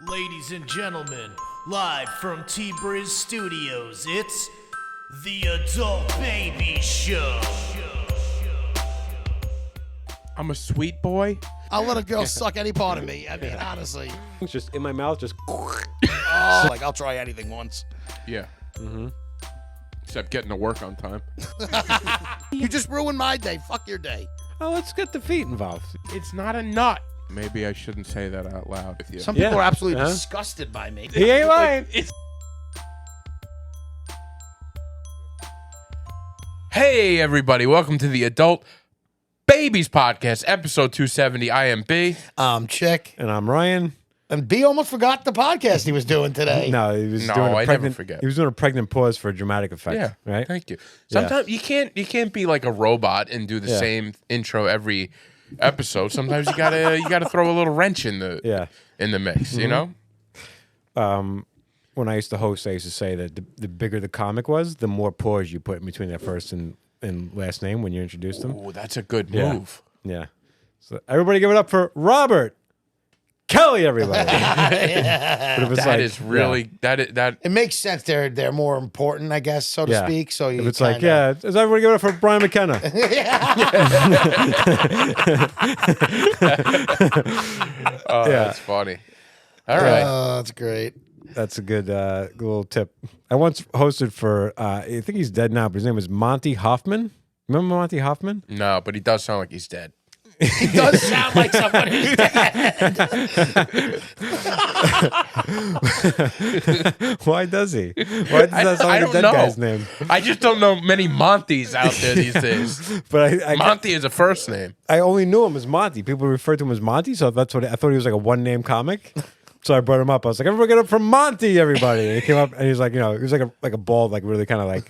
Ladies and gentlemen, live from T-Briz Studios, it's the Adult Baby Show. I'm a sweet boy. I'll let a girl suck any part of me. I mean, honestly. It's just in my mouth, just. Oh, like, I'll try anything once. Yeah. Mm-hmm. Except getting to work on time. You just ruined my day. Fuck your day. Oh, let's get the feet involved. It's not a nut. Maybe I shouldn't say that out loud with you. Some people Yeah. are absolutely Huh? disgusted by me. He ain't lying. Hey, everybody. Welcome to the Adult Babies Podcast, episode 270. I am B. Chick. And I'm Ryan. And B almost forgot the podcast he was doing today. No, he was No, doing a I never pregnant. forget. He was doing a pregnant pause for a dramatic effect. Yeah. Right. Thank you. Sometimes you can't be like a robot and do the Yeah. same intro every episode. Sometimes you gotta throw a little wrench in the mix, you know? When I used to host, I used to say that the bigger the comic was, the more pause you put in between their first and last name when you introduced them. Oh, that's a good Yeah. move. Yeah. So everybody give it up for Robert Kelly, everybody. But if it's That is really that. It makes sense. They're more important, I guess, so to Yeah. speak. So you If it's like, does everybody give it up for Brian McKenna? Oh, Yeah. that's funny. All right. Oh, that's great. That's a good little tip. I once hosted for, I think he's dead now, but his name was Monty Hoffman. Remember Monty Hoffman? No, but he does sound like he's dead. He does sound like someone who's dead. Why does he? Why does that sound like a don't dead know. guy's name? I just don't know many Montys out there these days. But I Monty is a first name. I only knew him as Monty. People referred to him as Monty, so that's what I thought he was like a one-name comic. So I brought him up. I was like, "Everybody get up from Monty, everybody!" And he came up and he's like, he was like a bald, like really kind of like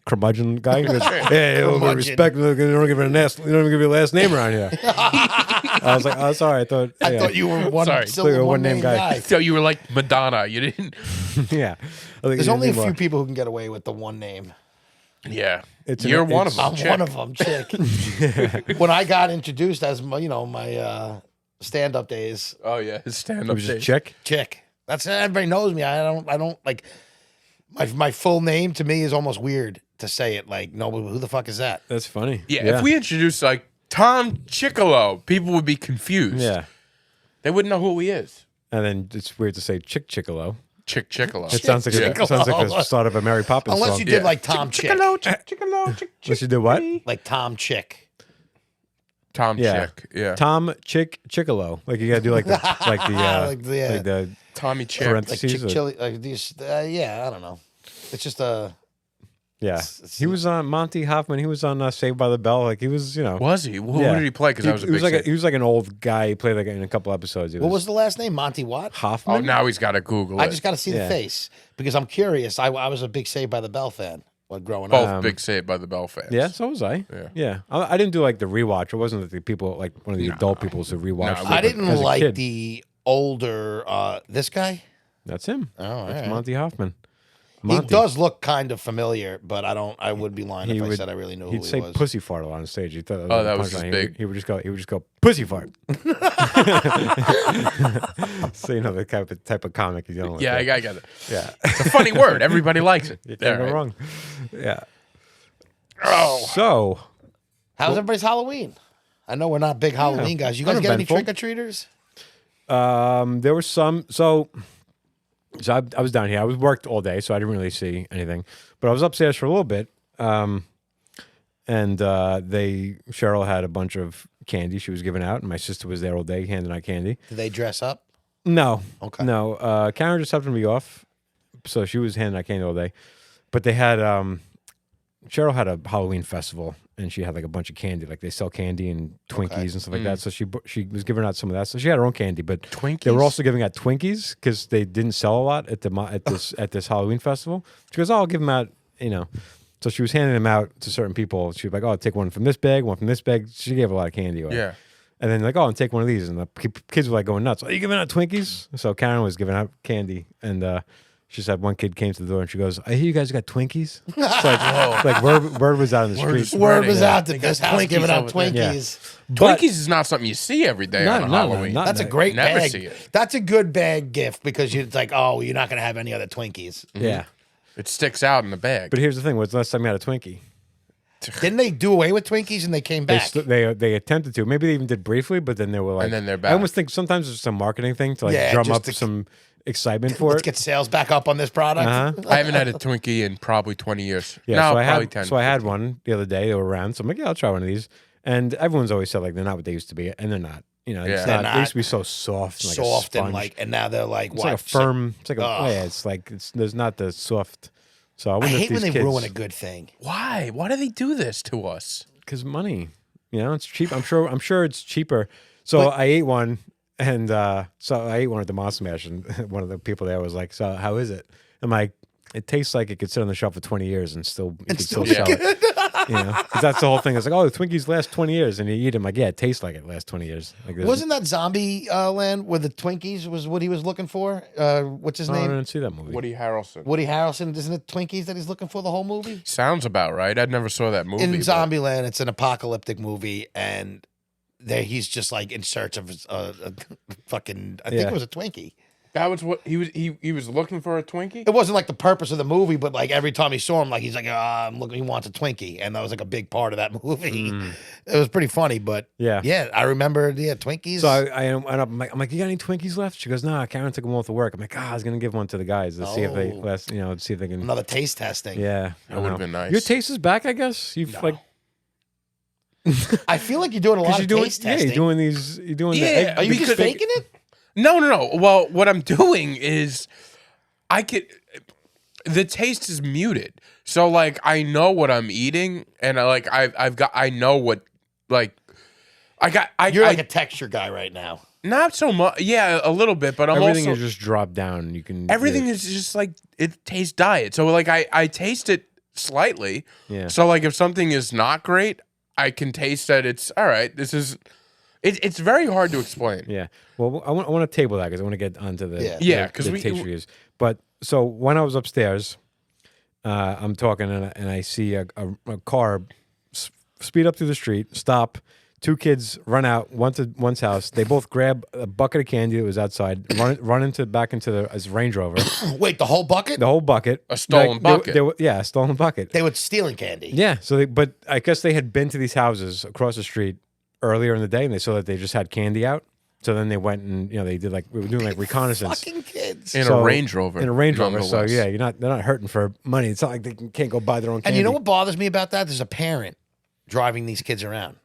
curmudgeon guy. He goes, "Hey, a little bit of respect. You don't give it a last. You don't even give your last name around here." I was like, "Oh, sorry. I thought You were one Sorry. syllable, One-name one-name guy. guy. So you were like Madonna. You didn't. yeah." I think There's he only a didn't few anymore. people who can get away with the one name. Yeah. It's You're one of them. I'm Chick. one of them, Chick. When I got introduced as my stand-up days, Oh yeah, his It stand-up was just days. Chick. Chick. That's everybody knows me. I don't like my full name. To me is almost weird to say it. Like, no, who the fuck is that? That's funny. Yeah, if we introduced like Tom Chickalo, people would be confused. Yeah. They wouldn't know who he is. And then it's weird to say Chickalo. Chick Chickalo. It sounds like a start of a Mary Poppins Unless song. you did Yeah. like Tom Chick, Chickalo. Unless you did what? like Tom Chick. Tom Yeah. Chick. Yeah. Tom Chickalo. Like you gotta do like the Like the Tommy Chick. like parentheses. chick or- chili, like these. Yeah, I don't know. It's just Yeah, it's- he was on Monty Hoffman. He was on Saved by the Bell. Like he was, Was he? Who Yeah. did he play? Because I was a he big was like fan. he was like an old guy. He played like in a couple episodes. He what was the last name? Monty what? Hoffman? Oh, now he's got to Google it. I just got to see the Yeah. face because I'm curious. I was a big Saved by the Bell fan when growing Both up. big Saved by the Bell fans. Yeah, so was I. Yeah. I didn't do like the rewatch. It wasn't like the people like one of the adult people who rewatched. No, it, I but didn't as a like kid. the older this guy. That's him. Oh, That's alright. Monty Hoffman. He Monty. does look kind of familiar, but I would be lying if I said I really knew who He'd he say was. "pussy fart" a lot on stage. He thought Oh, that was a just punchline. big. He would just go "pussy fart." So you know the type of comic he's dealing with. Yeah, there. I got it. yeah. It's a funny word. Everybody likes it. You Yeah, can't go right. wrong. Yeah. Oh. So How's everybody's Halloween? I know we're not big Halloween guys. You guys get any Uneventful. trick or treaters? there were some. So I was down here. I was worked all day, so I didn't really see anything. But I was upstairs for a little bit, and Cheryl had a bunch of candy she was giving out, and my sister was there all day handing out candy. Do they dress up? No, Okay. no. Karen just happened to be off, so she was handing out candy all day. But they had Cheryl had a Halloween festival, and she had like a bunch of candy. Like they sell candy and Twinkies and stuff like that. So she was giving out some of that. So she had her own candy, but they Twinkies? were also giving out Twinkies because they didn't sell a lot at this Halloween festival. She goes, "Oh, I'll give them out," So she was handing them out to certain people. She was like, "Oh, I'll take one from this bag, one from this bag." She gave a lot of candy away. Yeah. And then like, "Oh, and take one of these." And the kids were like going nuts. "Are you giving out Twinkies?" So Karen was giving out candy, and She said one kid came to the door and she goes, "I hear you guys got Twinkies." It's like word was out in the street. Word was out They that got this house Twinkies giving out over there. Twinkies. But- Twinkies is not something you see every day No, on no, Halloween. not- That's a great Never bag. see it. That's a good bag gift because it's like, oh, you're not going to have any other Twinkies. Yeah. It sticks out in the bag. But here's the thing: when's the last time you had a Twinkie? Didn't they do away with Twinkies and they came back? They attempted to. Maybe they even did briefly, but then they were like, And then they're I back. almost think sometimes it's some marketing thing to like Yeah, drum just up to- some excitement for Let's it. get sales back up on this product. I haven't had a Twinkie in probably 20 years. Yeah, no, so I probably had 10. so I had one the other day. They were around, so I'm like, yeah, I'll try one of these. And everyone's always said like they're not what they used to be, and they're not. You know, Yeah. it's They're not. They not. used to be so soft, and like a Soft and sponge. like, and now they're like, It's what? like a firm. It's like a Ugh. yeah. It's like there's not the soft. So I I wonder if hate when these they kids, ruin a good thing. Why? Why do they do this to us? because money. You know, it's cheap. I'm sure it's cheaper. So I ate one, and so I ate one at the Monster Mash, and one of the people there was like, "So how is it?" I'm like, "It tastes like it could sit on the shelf for 20 years and still you could still still sell be it." You know, 'cause that's the whole thing. It's like, oh, the Twinkies last 20 years, and you eat them. Like, yeah, it tastes like it lasts 20 years. Like, there's- Wasn't that Zombie Land where the Twinkies was what he was looking for? What's his Oh, I name? didn't see that movie. Woody Harrelson. Woody Harrelson. Isn't it Twinkies that he's looking for the whole movie? Sounds about right. I never saw that movie. In but- Zombieland, it's an apocalyptic movie, and there he's just like in search of a fucking. I think Yeah. it was a Twinkie. That was what he was. He was looking for a Twinkie. It wasn't like the purpose of the movie, but like every time he saw him, like he's like, I'm looking. He wants a Twinkie, and that was like a big part of that movie. It was pretty funny, but Yeah. yeah, I remember. Yeah, Twinkies. So I went up. I'm like, you got any Twinkies left? She goes, nah. Karen took them all to work. I'm like, I was gonna give one to the guys to see if they, Oh. see if they can. Another taste testing. Yeah, That would've been nice. Your taste is back, I guess. You've like, I feel like you're doing a lot because of you're doing, taste yeah, testing. you're doing these, you're doing. Yeah, the egg, Are you just because- faking it? No. Well, what I'm doing is, the taste is muted. So like I know what I'm eating, and I know what like You're like a texture guy right now. not so much. Yeah, a little bit, but I'm Everything also is just dropped down. You can everything is just like it tastes diet. So like I taste it slightly. Yeah. So like if something is not great, I can taste that it's all right. This is it's very hard to explain. Yeah. Well, I want to table that because I want to get onto the Yeah. Yeah, the 'cause we- taste reviews. But so when I was upstairs, I'm talking and I see a car speed up through the street, stop. Two kids run out, one to one's house. They both grab a bucket of candy that was outside, run back into his Range Rover. Wait, the whole bucket? The whole bucket. A stolen bucket. Yeah, a stolen bucket. They were stealing candy. Yeah. So, but I guess they had been to these houses across the street earlier in the day, and they saw that they just had candy out. So then they went and they did we were doing like reconnaissance Fucking kids. In So- a Range Rover. in a Range Rover. So nonetheless. yeah, they're not hurting for money. It's not like they can't go buy their own And candy. you know what bothers me about that? There's a parent driving these kids around.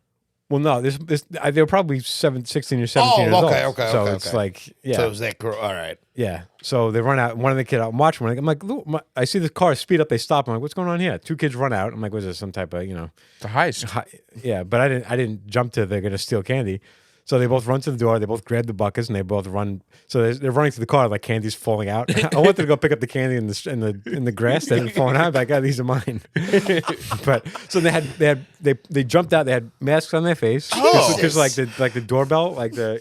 Well, no, they were probably 16 or 17 years old. okay, So okay, it's okay. like, yeah, So it was that girl. All right. yeah. So they run out. One of the kids, I'm watching one. I'm like, look, I see the car speed up. They stop. I'm like, what's going on here? Two kids run out. I'm like, was this some type of, The heist. yeah, but I didn't jump to they're gonna steal candy. So they both run to the door. They both grab the buckets and they both run. So they're running to the car like candy's falling out. I wanted to go pick up the candy in the grass that had fallen out. But I got these are mine. But so they jumped out. They had masks on their face Oh. because like the doorbell, like the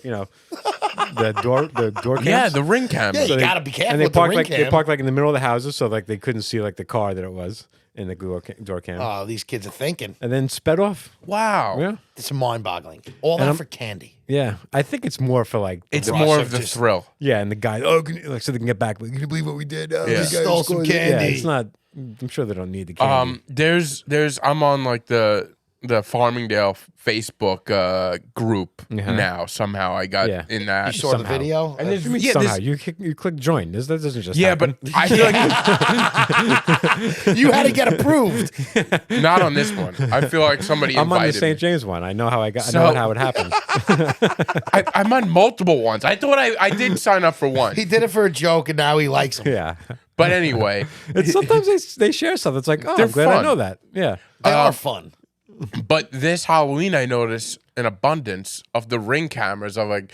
door cams. Yeah, the ring camera. Yeah, you they- gotta be careful And they with the parked ring like they cam. parked like in the middle of the houses, so like they couldn't see like the car that it was in the door cam. Oh, these kids are thinking. And then sped off. Wow. Yeah. It's mind-boggling. All that I'm- for candy. Yeah, I think it's more for like It's rush more of of the just- thrill. yeah, and the guy like so they can get back. Like, can you believe what we did? Oh, Yeah. these guys Stole some scored." candy. Yeah, it's not. I'm sure they don't need the candy. There's I'm on like the Farmingdale Facebook group now. Somehow I got Yeah. in that. You saw somehow. the video? And there's I mean, yeah, somehow there's- you click join. That doesn't just yeah, happen. but I feel like You had to get approved. not on this one. I feel like somebody I'm on the invited St. me. James one. I know how I got. I So- know how it happened. I'm on multiple ones. I thought I did sign up for one, He did it for a joke, and now he likes them. Yeah, but anyway, it's sometimes they share stuff. It's like, oh, They're I'm glad I fun. know that. Yeah, They are fun. But this Halloween, I noticed an abundance of the ring cameras of like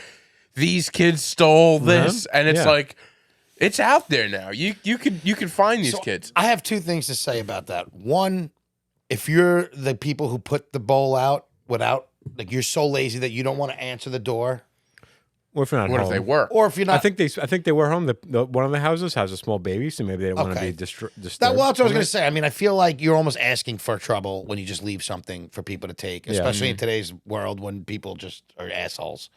these kids stole this, and it's Yeah. like it's out there now. You could find these So, kids. I have two things to say about that. One, if you're the people who put the bowl out without, like, you're so lazy that you don't want to answer the door. Or if you're not What home. if they work? Or if you're not, I think they were home. One of the houses has a small baby, so maybe they don't want to Okay. be disturbed. that's what I was going to say. I mean, I feel like you're almost asking for trouble when you just leave something for people to take, especially in today's world when people just are assholes.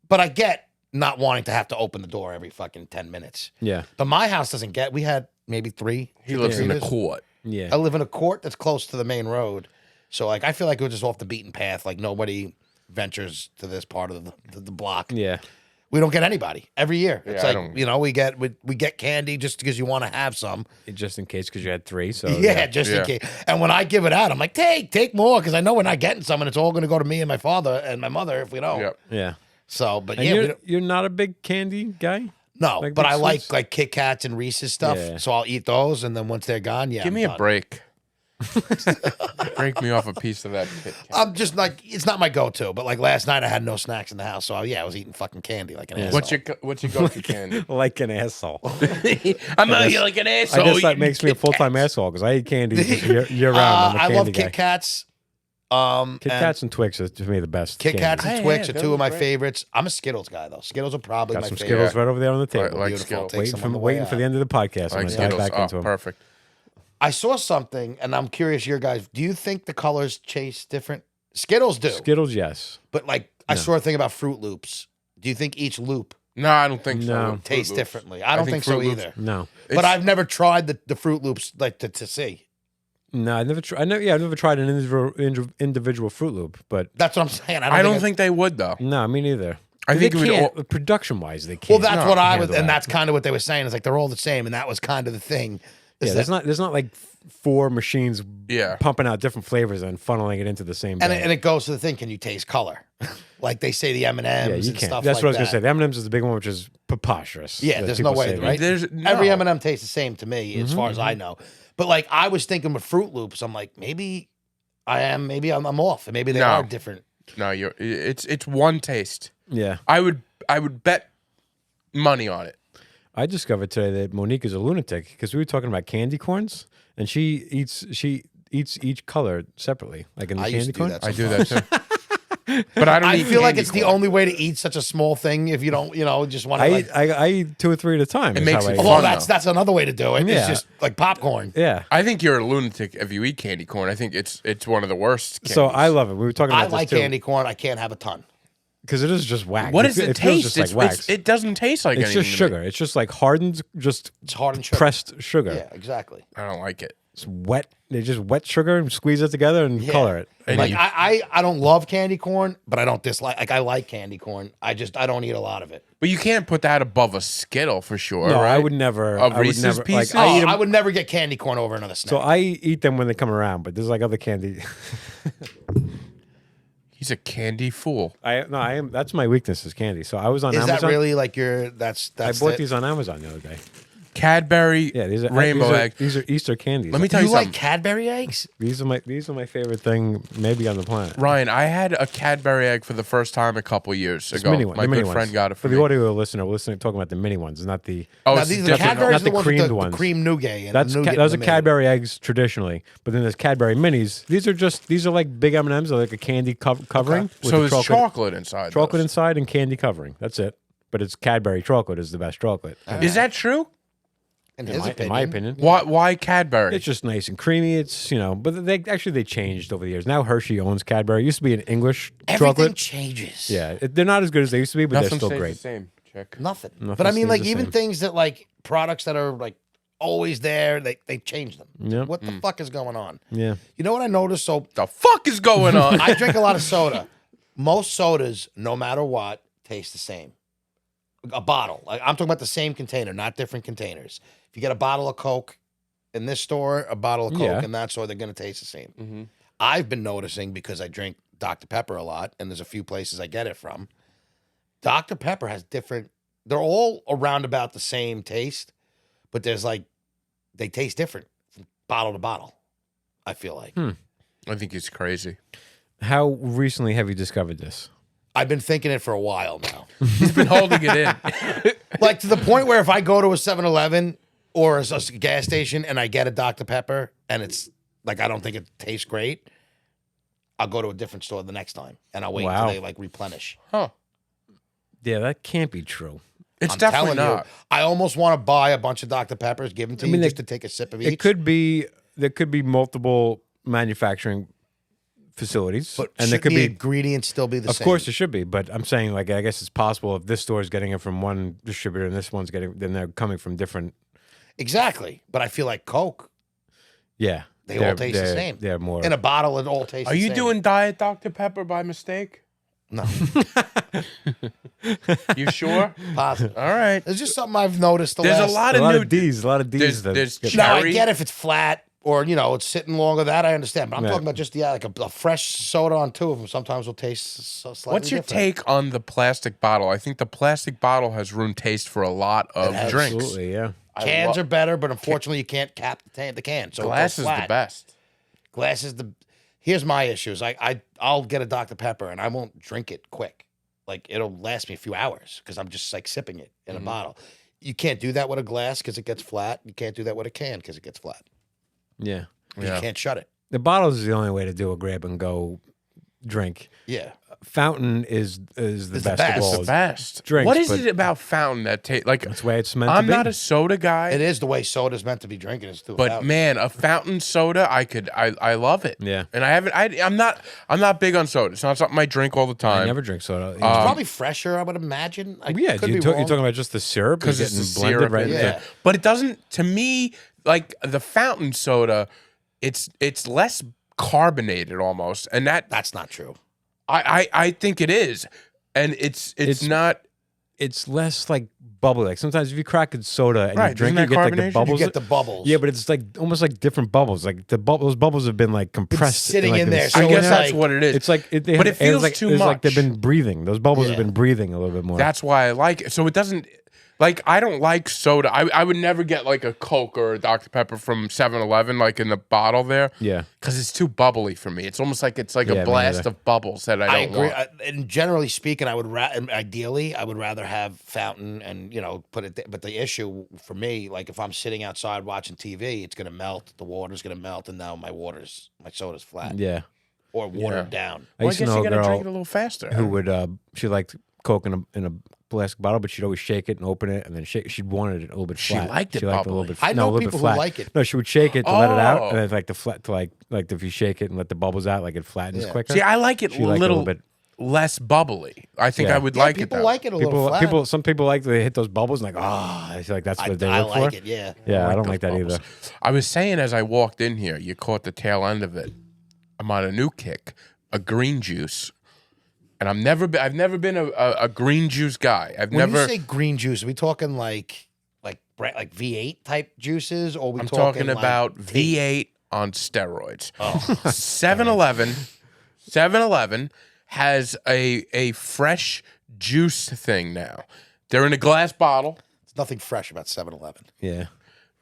But I get not wanting to have to open the door every fucking 10 minutes. Yeah, But my house doesn't get. We had maybe 3. He lives in the trick-or-treaters. court. yeah. I live in a court that's close to the main road, so like I feel like we're just off the beaten path. Like nobody ventures to this part of the block. Yeah. We don't get anybody every year. It's I like don't- we get candy just because you want to have some. Just in case, because you had 3. So Yeah, just in Yeah. case. And when I give it out, I'm like, take more because I know we're not getting some, and it's all going to go to me and my father and my mother if we don't. Yep. yeah. So, but And yeah, we you're, don't- you're not a big candy guy. no, like but big I like sweets? Kit Kats and Reese's stuff. Yeah. So I'll eat those, and then once they're gone, yeah, Give me I'm a done. break. Break me off a piece of that Kit Kat. I'm just like it's not my go-to, but like last night I had no snacks in the house, so yeah, I was eating fucking candy like an asshole. What's your go-to candy? Like an asshole. I'm like an asshole. I guess that eating makes me a Kit full-time Kats. asshole because I eat candy year round. I'm a I candy love guy. Kit Kats. Kit and Kats and Twix are to me the best. Kit Kats candy. and Yeah, Twix yeah, are those 2 of are my great. favorites. I'm a Skittles guy though. Skittles are probably Got my some favorite. Skittles right over there on the table. like Beautiful. Skittles. Take some on the way Waiting for out. the end of the podcast. I I'm like gonna dive Skittles. back into Oh, them. perfect. I saw something, and I'm curious, your guys. Do you think the colors chase different? Skittles do, Skittles, yes. but like I saw a thing about Fruit Loops. Do you think each loop No, I don't think so. No. Fruit tastes Loops. differently? I don't think so Fruit Loops- either. No. But I've never tried the Fruit Loops like to see. No, I never tried. I've never tried an individual Fruit Loop, but That's what I'm saying. I don't think they would though. no, me neither. I think it would all- production-wise, they can't. Well, that's what I was, handle and that. that's kind of what they were saying. Is like they're all the same, and that was kind of the thing. is Yeah, that- there's not like 4 machines Yeah. pumping out different flavors and funneling it into the same and bag. it goes to the thing. Can you taste color? Like they say the M&Ms yeah, you and can't. stuff That's like what I was gonna that. say. The M&Ms is the big one, which is preposterous. Yeah, that there's people no way, say that. right? There's Every no. M&M tastes the same to me, as far as I know. But like I was thinking with Fruit Loops, I'm like maybe I am, maybe I'm off, and maybe they No. are different. No, it's one taste. Yeah, I would bet money on it. I discovered today that Monique is a lunatic because we were talking about candy corns, and she eats each color separately, like in the I candy used to do corn. that. I do that too. But I don't. I eat feel like candy it's the corn. only way to eat such a small thing if you don't, just want to. Like, I eat 2 or 3 at a time. It is makes how I it eat. fun. well, though. that's another way to do it. Yeah. It's just like popcorn. Yeah. I think you're a lunatic if you eat candy corn. I think it's one of the worst. Candies. So I love it. We were talking I about like this too candy corn. I can't have a ton. because it is just wax. What does it feels taste? just like It's- wax. it doesn't taste like It's anything. just to me. sugar. It's just like hardened, just It's hard and sugar. pressed sugar. Yeah, exactly. I don't like it. It's wet. They just wet sugar and squeeze it together and Yeah. color it. And Like you- I don't love candy corn, but I don't dislike. Like I like candy corn. I don't eat a lot of it. But you can't put that above a Skittle for sure. No, right? I would never. Of I would Reese's never. Pieces? Like, I eat 'em- I would never get candy corn over another snack. so I eat them when they come around, but there's like other candy. He's a candy fool. I am. That's my weakness is candy. So I was on Is Amazon. that really like your? That's I that's. bought it? these on Amazon the other day. Cadbury Yeah, these are rainbow egg. These are Easter candies. Let me tell you You like something. Cadbury eggs? These are my favorite thing maybe on the planet. Ryan, I had a Cadbury egg for the first time a couple years ago. Mini one, My the mini good friend ones. got it for for the me. audio listener. We're listening, talking about the mini ones, not the. Oh, Now it's these are the different. Cadbury's not the the ones with creamed the ones. cream nougat. And That's the nougat those are in the middle. Cadbury eggs traditionally, but then there's Cadbury minis. These are like big M&Ms, they're like a candy covering. with So the there's chocolate inside. chocolate those. inside and candy covering. That's it. But it's Cadbury chocolate is the best chocolate. Is that true? In in, his in my opinion. Why Cadbury? It's just nice and creamy. It's but they changed over the years. Now Hershey owns Cadbury. It used to be an English Everything chocolate. changes. Yeah, they're not as good as they used to be, but Nothing they're still stays great. the same. Check. Nothing. Nothing But I mean, stays like the even same. things that like products that are like always there, they change them. Yep. What the fuck is going on? Yeah, You know what I noticed? So The fuck is going on? I drink a lot of soda. Most sodas, no matter what, taste the same. A bottle. Like I'm talking about the same container, not different containers. If you get a bottle of Coke in this store, a bottle of Coke Yeah. in that store, they're going to taste the same. Mm-hmm. I've been noticing because I drink Dr. Pepper a lot, and there's a few places I get it from. Dr. Pepper has different, they're all around about the same taste, but there's like, they taste different from bottle to bottle, I feel like. I think he's crazy. how recently have you discovered this? I've been thinking it for a while now. He's been holding it in. Like to the point where if I go to a 7-Eleven or a gas station and I get a Dr. Pepper and it's like I don't think it tastes great, I'll go to a different store the next time and I'll wait Wow. until they like replenish. Huh. Yeah, that can't be true. It's I'm definitely telling not. you, I almost want to buy a bunch of Dr. Peppers, give them to you just to take a sip of each. It could be there could be multiple manufacturing facilities, but and there should could the be. ingredients still be the Of same? course, it should be, but I'm saying like I guess it's possible if this store is getting it from one distributor and this one's getting, then they're coming from different. Exactly. But I feel like Coke, Yeah, they all taste the same. They're more. In a bottle, it all tastes Are the you same. doing Diet Dr. Pepper by mistake? No. You sure? Positive. All right. It's just something I've noticed There's a lot a of lot new. of D's, a lot of D's. There's No, I cherry. get if it's flat or, it's sitting longer. That I understand. But I'm Yeah. talking about just, like a fresh soda on two of them sometimes will taste slightly What's your different. take on the plastic bottle? I think the plastic bottle has ruined taste for a lot of has. drinks. Absolutely, yeah. Cans are better, but unfortunately you can't cap the can. So it Glass goes is the flat. best. Glass is the. Here's my issues. I'll get a Dr. Pepper and I won't drink it quick. Like it'll last me a few hours because I'm just like sipping it in a bottle. You can't do that with a glass because it gets flat. You can't do that with a can because it gets flat. Yeah. You can't shut it. The bottles is the only way to do a grab and go drink. Yeah. Fountain is the It's the best best. of all. The best. Drinks, what is but- it about fountain that tastes like? That's the way it's meant I'm to be. not a soda guy, It is the way soda's meant to be drinking. Is through a but fountain. man, a fountain soda, I love it. Yeah. And I'm not big on soda. It's not something I drink all the I time. never drink soda. It's probably fresher, I would imagine. I yeah, could you're be wrong. talking about just the syrup because You're it's the getting blended syrup, right and Yeah. but it doesn't. To me, like the fountain soda, it's less carbonated almost, and That's not true. I think it is, and it's not. It's less like bubbly. Like sometimes if you crack a soda and Right, you drink isn't it, you that get like the carbonation? You bubbles. You get the bubbles. Yeah, but it's like almost like different bubbles. Like those bubbles have been like compressed, sitting like, in there, they've so I been guess it's that's like- what it is. It's like it, But it feels like, too it's like they've much. been breathing. Those bubbles have Yeah. been breathing a little bit more. That's why I like it. So it doesn't. Like, I don't like soda. I would never get like a Coke or a Dr. Pepper from 7-Eleven, like in the bottle there. Yeah. Because it's too bubbly for me. It's almost like it's like Yeah, a me blast neither. of bubbles that I I don't agree. want. And generally speaking, I would ideally I would rather have fountain and put it. But the issue for me, like if I'm sitting outside watching TV, it's gonna melt. The water's gonna melt, and now my soda's flat Yeah. or watered down. I Well, I used to guess know you a gotta drink it a girl little faster. who would she liked Coke in a plastic bottle, but she'd always shake it and open it and then shake. She'd wanted it a little bit She flat. liked it a little bubbly. bit. I no, know a little people bit who flat. like it. No, she would shake it to let it out, Oh. and then like the flat to like if you shake it and let the bubbles out, like it flattens Yeah. quicker. See, I like it She a liked it a little little bit. less bubbly. I think Yeah. I would Yeah, like it people that like it a little flat. Some people like they hit those bubbles and like, I feel like that's what they I look like for. it. Yeah. Yeah, I don't those like that bubbles. either. I was saying as I walked in here, you caught the tail end of it. I'm on a new kick, a green juice. And I've never been a green juice guy. I've When never. you say green juice, are we talking like V8 type juices, or are we I'm talking talking like about tea? V8 on steroids. Oh. 7-Eleven has a fresh juice thing now. They're in a glass bottle. There's nothing fresh about 7-Eleven. Yeah.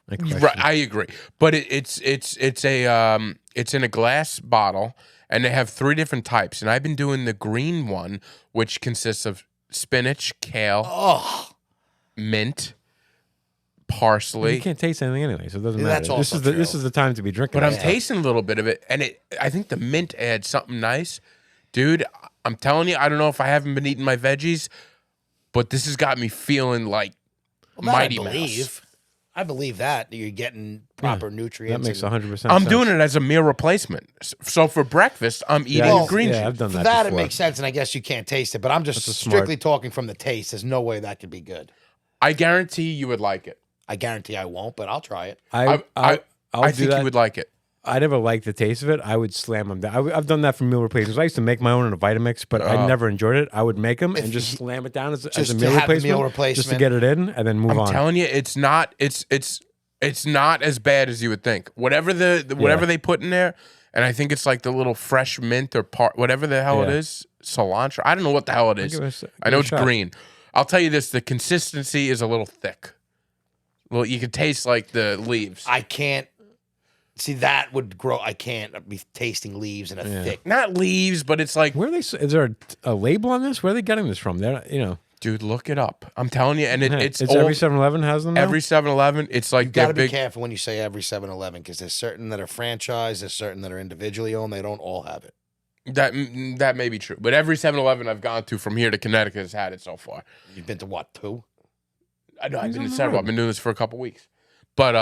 Right, I agree. But it's in a glass bottle, and they have 3 different types. And I've been doing the green one, which consists of spinach, kale, Oh, mint, You parsley. can't taste anything anyway, so it doesn't Yeah, matter. that's This also is the true. this is the time to be drinking. But I'm it. tasting a little bit of it, and I think the mint adds something nice. Dude, I'm telling you, I don't know if I haven't been eating my veggies, but this has got me feeling like well, that Mighty I Mouse. believe. I believe that you're getting proper nutrients. That makes and- 100%. I'm sense. doing it as a meal replacement. So for breakfast, I'm eating Well, green yeah, juice. I've done For that. that, before. it makes sense, and I guess you can't taste it. But I'm just That's a smart- strictly talking from the taste. There's no way that could be good. I guarantee you would like it. I guarantee I won't, but I'll try it. I I'll do think that. you would like it. I never liked the taste of it. I would slam them down. I've done that for meal replacements. I used to make my own in a Vitamix, but I never enjoyed it. I would make them and just slam it down as a Just meal to have the replacement, meal just to replacement. get it in and then move I'm on. telling you, it's not. It's not as bad as you would think. Whatever whatever they put in there, and I think it's like the little fresh mint or whatever the hell it Yeah. is, cilantro. I don't know what the hell it is. give it a I know give it's it a shot. green. I'll tell you this: the consistency is a little thick. Well, you can taste like the leaves. I can't see that would grow. I can't be tasting leaves in a thick. Not leaves, but it's like, Where are they? Is there a label on this? Where are they getting this from? They're dude, look it up. I'm telling you, and it's it's old. every 7-Eleven has them. Now? Every 7-Eleven, it's like You got they're to be big. careful when you say every 7-Eleven because there's certain that are franchised, there's certain that are individually owned. They don't all have it. That may be true, but every 7-Eleven I've gone to from here to Connecticut has had it so far. You've been to what, 2? I know I've been to several. I've been doing this for a couple weeks, but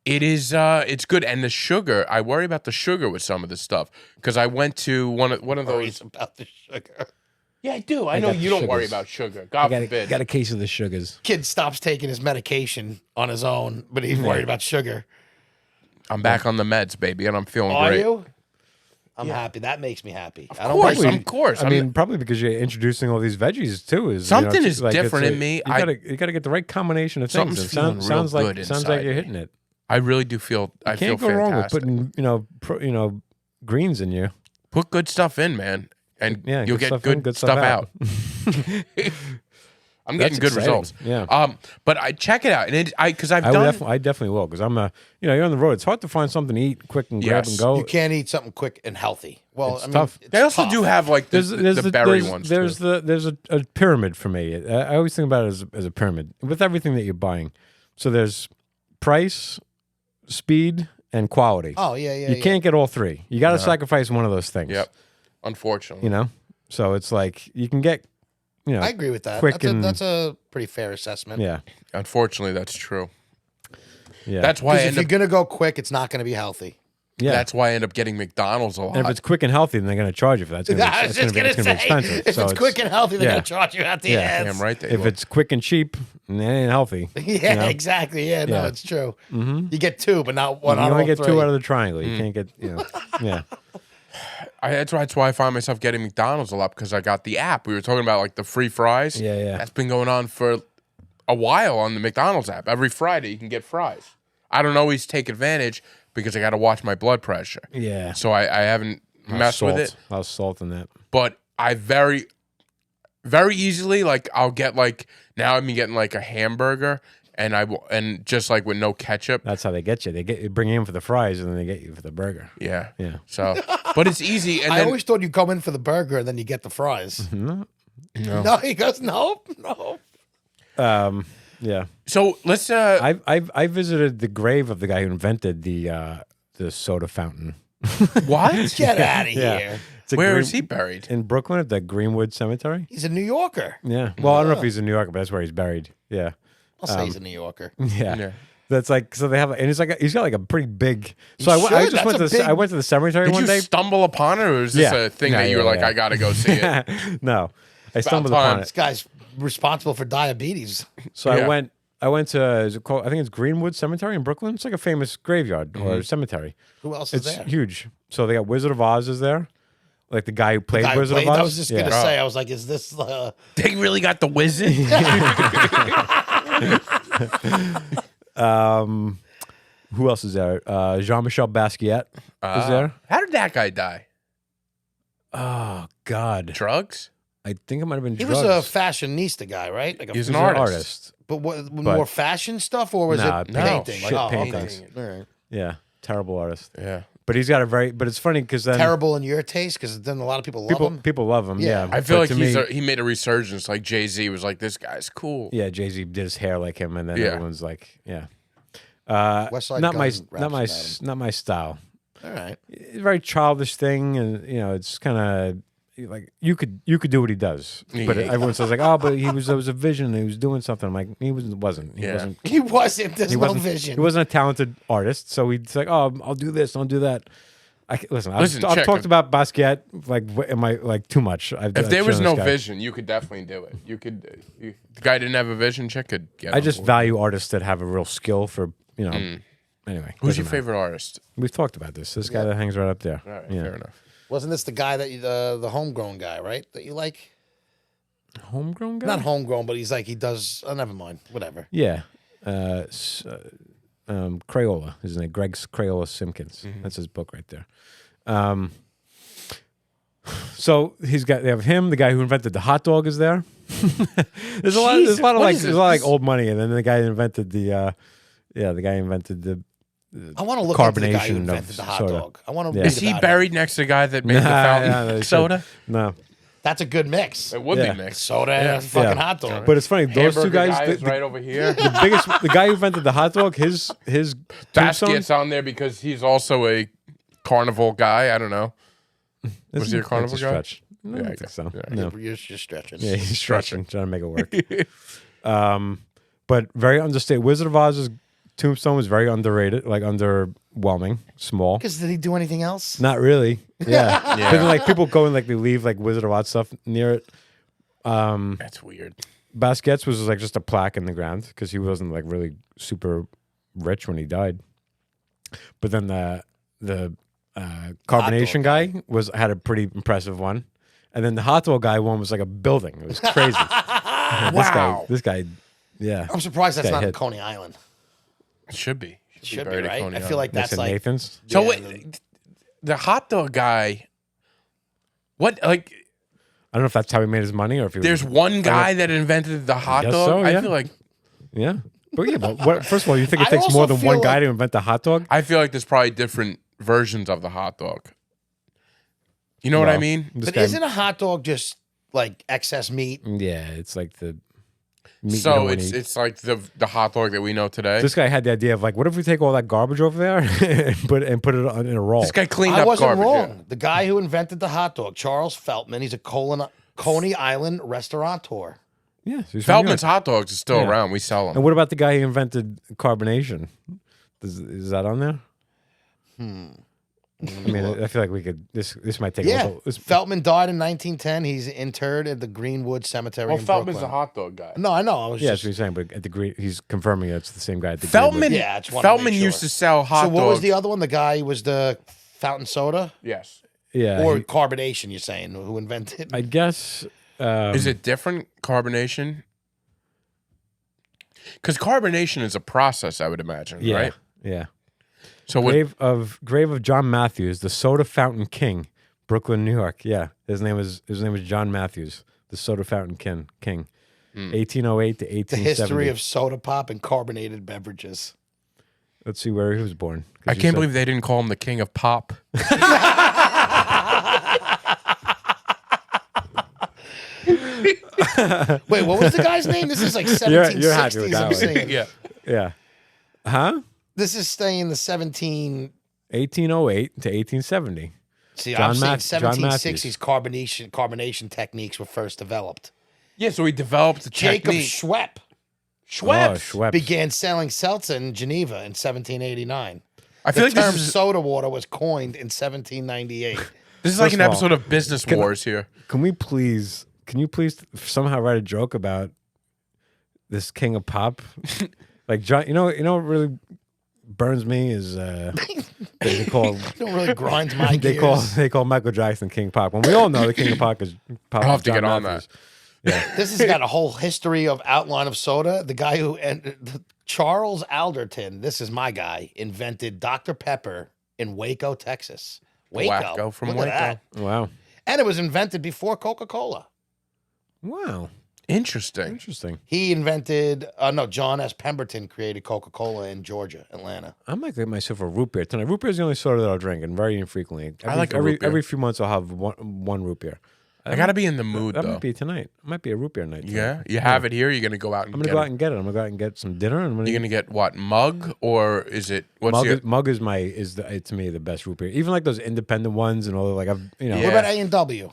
it is it's good. And the sugar, I worry about the sugar with some of this stuff because I went to one of Worries those. about the sugar. Yeah, I do. I know got the you don't worry sugars. about sugar. God forbid. Got a case of the sugars. Kid stops taking his medication on his own, but he's worried about sugar. I'm back on the meds, baby, and I'm feeling Are great. you? I'm happy. That makes me happy. Of course. I mean, probably because you're introducing all these veggies too. Is Something it's is like, different it's in me. You gotta get the right combination of things. Something's It feeling real sounds like good sounds like inside you're me. hitting it. I really do feel. I feel Can't go wrong with fantastic. putting greens in you. Put good stuff in, man, and Yeah, you'll good get stuff in, good stuff out. I'm That's getting good exciting. results. Yeah. But I check it out, and because I've I done. definitely will because I'm you're on the road. It's hard to find something to eat quick and grab Yes. and go. You can't eat something quick and healthy. Well, It's I mean, tough. it's They also tough. do have like the berry ones. There's too. there's a pyramid for me. I always think about it as a pyramid with everything that you're buying. So there's price, speed, and quality. Oh, yeah. You can't get all three. You got to sacrifice one of those things. Yep. Unfortunately, You know. So it's like you can get, I agree with that. quick That's a pretty fair assessment. yeah, unfortunately, that's true. yeah. That's why I Because if end you're up. going to go quick, it's not going to be healthy. yeah. That's why I end up getting McDonald's a lot. And if it's quick and healthy, then they're going to charge you for that. It's gonna be, I was it's just gonna going be, to it's gonna be say, expensive. if So it's quick and healthy, they're yeah. going to charge you at the Yeah. end. Damn right they If will. it's quick and cheap, it ain't healthy. Yeah, you know? exactly. Yeah, no, Yeah. it's true. You get 2, but not one You out of only all get 3. 2 out of the triangle. Mm. You can't get, yeah. That's why I find myself getting McDonald's a lot because I got the app. We were talking about like the free fries. Yeah. That's been going on for a while on the McDonald's app. Every Friday you can get fries. I don't always take advantage because I got to watch my blood pressure. Yeah. So I haven't messed with it. A lot of salt in that. But I very, very easily I'll get now I've been getting like a hamburger and just like with no ketchup. That's how they get you. They bring you in for the fries and then they get you for the burger. Yeah. Yeah. So, but it's easy. And I then always thought you come in for the burger and then you get the fries. No. No, he goes, no. Yeah. so let's. I visited the grave of the guy who invented the soda fountain. What? Get out of Yeah. here. It's a Where green- is he buried? In Brooklyn at the Greenwood Cemetery. He's a New Yorker. Yeah. Well, I don't know if he's in New York, but that's where he's buried. Yeah. I'll say he's a New Yorker. Yeah. Yeah. That's like so they have and he's got like a pretty big. So You I should. just went to That's a I big- went to the cemetery Did one you day. stumble upon it, or is this Yeah. a thing Yeah, that you were yeah, like, yeah. I gotta go see it? No, I stumbled time. upon This it. guy's responsible for diabetes. So Yeah. I went to is it called, I think it's Greenwood Cemetery in Brooklyn. It's like a famous graveyard or cemetery. Who else is It's there? huge. So they got Wizard of Oz is there, like the guy who played Guy who Wizard played- of Oz. I was just gonna say, I was like, is this They really got the wizard. Who else is there? Jean-Michel Basquiat is there. How did that guy die? Oh God, Drugs? I think it might have been he drugs. was a fashionista guy, right? Like a, He's He an was artist. but what more fashion stuff or was Nah, it no, painting? shit paintings. All right. Yeah, terrible artist. Yeah. But he's got a very. But it's funny because then Terrible in your taste because then a lot of people love him. people love him. Yeah. Yeah, I feel But like to me, he made a resurgence. Like Jay-Z was like, this guy's cool. yeah, Jay-Z did his hair like him, and then Yeah. everyone's like, yeah. West Side Not Gun my raps not my about him. not my style. All right. It's a very childish thing, and it's kind of like you could do what he does, but Yeah. everyone says like, oh, but there was a vision, he was doing something. I'm like, he wasn't. He Yeah. wasn't. He wasn't. There's He no wasn't. vision. He wasn't a talented artist, so he's like, oh, I'll do this, I'll do that. Listen, Listen, I've check. talked about Basquiat like too much. If there was no vision, you could definitely do it. You could. The guy didn't have a vision. Chick could get. I on just board. value artists that have a real skill for Anyway, Who's doesn't your matter. favorite artist? We've talked about this. This guy that hangs right up there. All right, Yeah. fair enough. Wasn't this the guy that you, the homegrown guy, right? That you like? Homegrown guy. Not homegrown, but he's like he does. Oh, never mind. Whatever. Yeah. Crayola. His name, Greg's Crayola Simpkins. That's his book right there. So they have him, the guy who invented the hot dog is there. There's a lot of what like is there's a lot of like this? old money, and then the guy who invented the I want to look into the guy who Carbonation of invented the hot soda. dog. I want to. Yeah. read Is he about buried him. next to the guy that made the Nah, fountain yeah, they should. soda? No. That's a good mix. It would Yeah. be mixed. Soda and a fucking Yeah. hot dog. But it's funny, those two Hamburger guys, guy the, is right over here. the guy who invented the hot dog, his tombstone, Basket's on there because he's also a carnival guy. I don't know. Was he a carnival It's guy? stretch. No, I Yeah, don't think so. yeah. No. You're just stretching. Yeah, he's stretching, trying to make it work. But very understated. Wizard of Oz's tombstone was very underrated, like underwhelming, small. Because did he do anything else? Not really. Yeah. Yeah. But then, like people go and like they leave like Wizard of Oz stuff near it. That's weird. Basquiat's was like just a plaque in the ground because he wasn't like really super rich when he died. But then the carbonation guy had a pretty impressive one, and then the hot dog guy one was like a building. It was crazy. Wow. This guy, yeah. I'm surprised that's Guy not in hit. Coney Island. It should be. Should be, buried at right? Coney I feel Island. like Next that's to like Nathan's. So yeah, wait, the hot dog guy. What like? I don't know if that's how he made his money or if he There's was, one guy that invented the hot guess dog. so, yeah. I feel like yeah. But yeah, but what, first of all, you think it I takes also more than one feel guy like- to invent the hot dog? there's probably different versions of the hot dog. You know what I Well, mean? This But guy- isn't a hot dog just like excess meat? yeah, it's like the meat you So don't wanna eat. it's like the hot dog that we know today. This guy had the idea of like, what if we take all that garbage over there and put it in a roll? This guy cleaned I up wasn't garbage. wrong. yeah. The guy who invented the hot dog, Charles Feltman, he's a Coney Island restaurateur. Yeah, so he's from New Feldman's York. hot dogs is still Yeah. around. We sell them. And what about the guy who invented carbonation? Is that on there? I mean, I feel like we could. This might take a Yeah, little. Feltman died in 1910. He's interred at the Greenwood Cemetery in Feldman's Brooklyn. the hot dog guy. No, I know. I was Yeah, that's just. what he's saying. But at the green, he's confirming it's the same guy. At the Feldman. Greenwood. Yeah, I just wanted to Feldman make used sure. to sell hot So dogs. what was the other one? The guy who was the fountain soda Yes. Yeah, or carbonation? You're saying who invented? I guess. Is it different carbonation? Because carbonation is a process, I would imagine, Yeah, right? yeah. So what? Grave of John Matthews, the Soda Fountain King, Brooklyn, New York. Yeah, his name was John Matthews, the Soda Fountain King, 1808 to The 1870. history of soda pop and carbonated beverages. Let's see where he was born. 'Cause I you can't said- believe they didn't call him the king of pop. Wait, what was the guy's name? This is like You're happy with 1760s. that I'm one. saying. yeah. Yeah. Huh? This is staying the 17. 1808 to 1870. See, John I'm saying John Matthews. 1760s carbonation techniques were first developed. Yeah, so he developed the Jacob technique. Schwepp Schweppes. Oh, Schweppes. began selling seltzer in Geneva in 1789. I The feel like term this is soda water was coined in 1798. like First an of all, episode of Business can I- Wars here. Can you please somehow write a joke about this king of pop? Like John, you know what really burns me is they call Don't really grind my they gears. call Michael Jackson King Pop. When we all know the king of pop is pop. I'll have to John get on Matthews. This has got a whole history of outline of soda. The guy who Charles Alderton, this is my guy, invented Dr. Pepper in Waco, Texas. Wacko from Look at Waco. that. Wow, And it was invented before Coca-Cola. wow, Interesting. interesting. He invented, John S. Pemberton created Coca-Cola in Georgia, Atlanta. I might get myself a root beer tonight. Root beer is the only soda that I'll drink, and very infrequently. like a root beer. every few months I'll have one root beer. I gotta be in the mood That though. might be tonight. It might be a root beer night. tonight. Yeah, you have it here. You're gonna go out and I'm gonna get go it. out and get it. I'm gonna go out and get some dinner. And You're gonna get what, mug, or is it what's mug. your? Mug is to me the best root beer. Even like those independent ones and all. Like I've Yeah. What about A&W?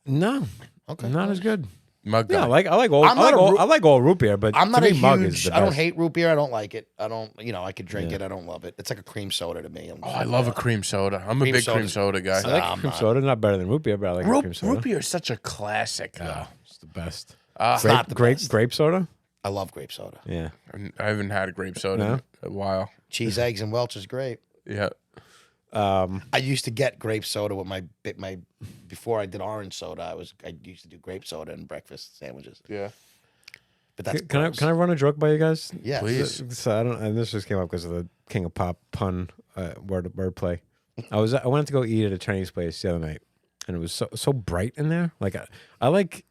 no, Okay. not as good. Mug Yeah, guy. I like all. I'm I like not a all, root- I like all root beer, but I'm not to a me, mug is huge, the I don't best. hate root beer. I don't like it. I don't, I could drink it. I don't love it. It's like a cream soda to me. Oh, I love a cream soda. I'm a Cream big cream soda's- soda guy. I like I'm cream not. soda. Not better than root beer, but I like cream soda. Root beer is such a classic, though. It's the best. It's not the best. Grape soda. I love grape soda. Yeah. I haven't had a grape soda No? in a while. Cheese, eggs, and Welch is great. Yeah. I used to get grape soda with my before I did orange soda. I used to do grape soda and breakfast sandwiches. Yeah. But that's Can I gross. can I run a joke by you guys? Yes. Please. So I don't. And this just came up because of the King of Pop pun wordplay. I wanted to go eat at a Chinese place the other night, and it was so bright in there. Like I like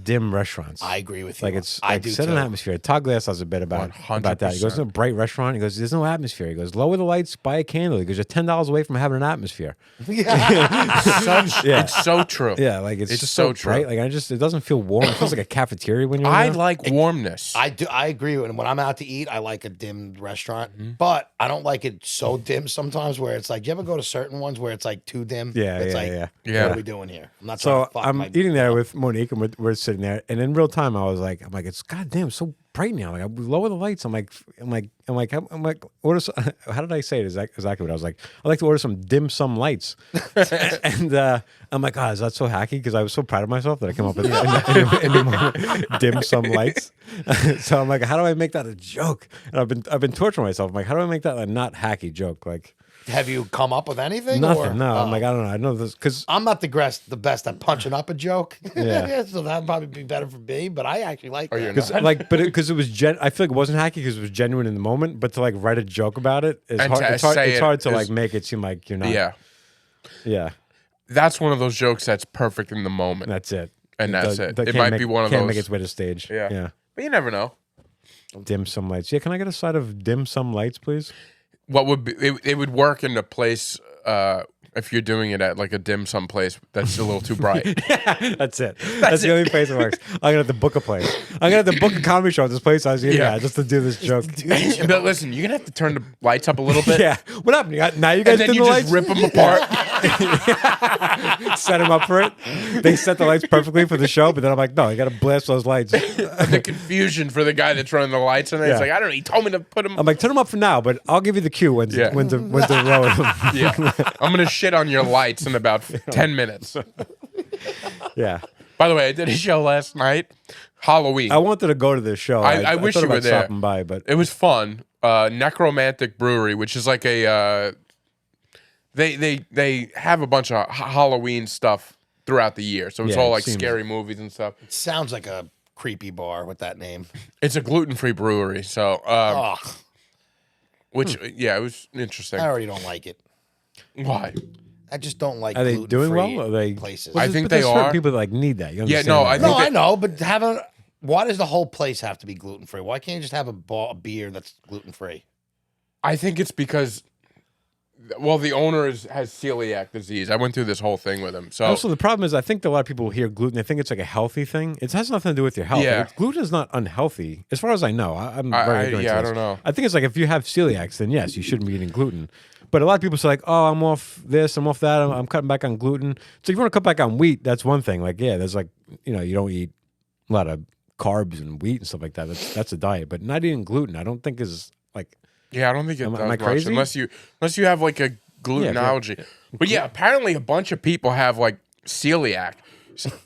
dim restaurants. I agree with you. Like it's I like do set too. an atmosphere. Todd Glass has a bit about that. He goes, 100%. in a bright restaurant. He goes, there's no atmosphere. He goes, lower the lights, buy a candle. He goes, you're $10 away from having an atmosphere. It's so true. Yeah, like it's It's just so so true. bright. Like it doesn't feel warm. It feels like a cafeteria when you're. I in there. like warmness. I do. I agree. And when I'm out to eat, I like a dimmed restaurant, Mm-hmm. but I don't like it so dim sometimes. Where it's like, you ever go to certain ones where it's like too dim? Yeah, it's yeah, like, yeah. Yeah. What are we doing here? I'm not trying So to fuck I'm my, eating there with Monique, and we're sitting there, and in real time, I'm like, it's goddamn so bright now. Like, I lower the lights. I'm like, order. How did I say it? Exactly what I was like. I'd like to order some dim sum lights, and I'm like, is that so hacky? Because I was so proud of myself that I came up with dim sum lights. So I'm like, how do I make that a joke? And I've been torturing myself. I'm like, how do I make that a not hacky joke? Like, Have you come up with anything? nothing. Or, No, I'm like, I don't know. I know this because I'm not the best at punching up a joke. Yeah. So that'd probably be better for me. But I actually like that. you're because it was I feel like it wasn't hacky because it was genuine in the moment. But to like write a joke about it is And hard. to It's hard, say it's it hard to is- like make it seem like you're not. yeah. Yeah. That's one of those jokes that's perfect in the moment. That's it. And that's does- it. that It can't might make- be one of can't those- make its way to stage. Yeah. Yeah. But you never know. Dim sum lights. Yeah. Can I get a side of dim sum lights, please? What would be it would work in a place if you're doing it at like a dim sum place that's a little too bright. That's it. That's the only place it works. I'm gonna have to book a place. I'm gonna have to book a comedy show at this place I was eating Yeah. at just to do this joke. But listen, you're gonna have to turn the lights up a little bit. Yeah. What happened? Now you guys And then dim you the just lights? rip them apart. Set them up for it. They set the lights perfectly for the show, but then I'm like, no, you got to blast those lights. The confusion for the guy that's running the lights, and it's Yeah. like, I don't know. He told me to put them. I'm like, turn them up for now, but I'll give you the cue when Yeah. when to lower them. Yeah, I'm gonna shit on your lights in about 10 minutes. Yeah. By the way, I did a show last night, Halloween. I wanted to go to this show. I wish thought you were about there. stopping by, but It was fun. Necromantic Brewery, which is like a they have a bunch of Halloween stuff throughout the year, so it's Yeah, all it like seems- scary movies and stuff. Sounds like a creepy bar with that name. It's a gluten-free brewery, so Ugh, which yeah, it was interesting. I already don't like it. Why? I just don't like. are they doing gluten-free well? Are they places? I think but they there's certain are. people that like need that. You Yeah, understand no, that, I right? think No, that- I know, but why does the whole place have to be gluten free? Why can't you just have a beer that's gluten free? I think it's because, well, the owner has celiac disease. I went through this whole thing with him. So Also, the problem is, I think that a lot of people hear gluten. They think it's like a healthy thing. It has nothing to do with your health. Yeah. Like, gluten is not unhealthy, as far as I know. I'm I- very I- ignorant. yeah, to I this. don't know. I think it's like if you have celiacs, then yes, you shouldn't be eating gluten. But a lot of people say like, "Oh, I'm off this, I'm off that, I'm cutting back on gluten." So if you want to cut back on wheat, that's one thing. Like, yeah, there's like, you don't eat a lot of carbs and wheat and stuff like that. That's a diet. But not eating gluten, I don't think is like. yeah, I don't think it Am does I much crazy? unless you have like a gluten Yeah, allergy. But yeah, apparently a bunch of people have like celiac,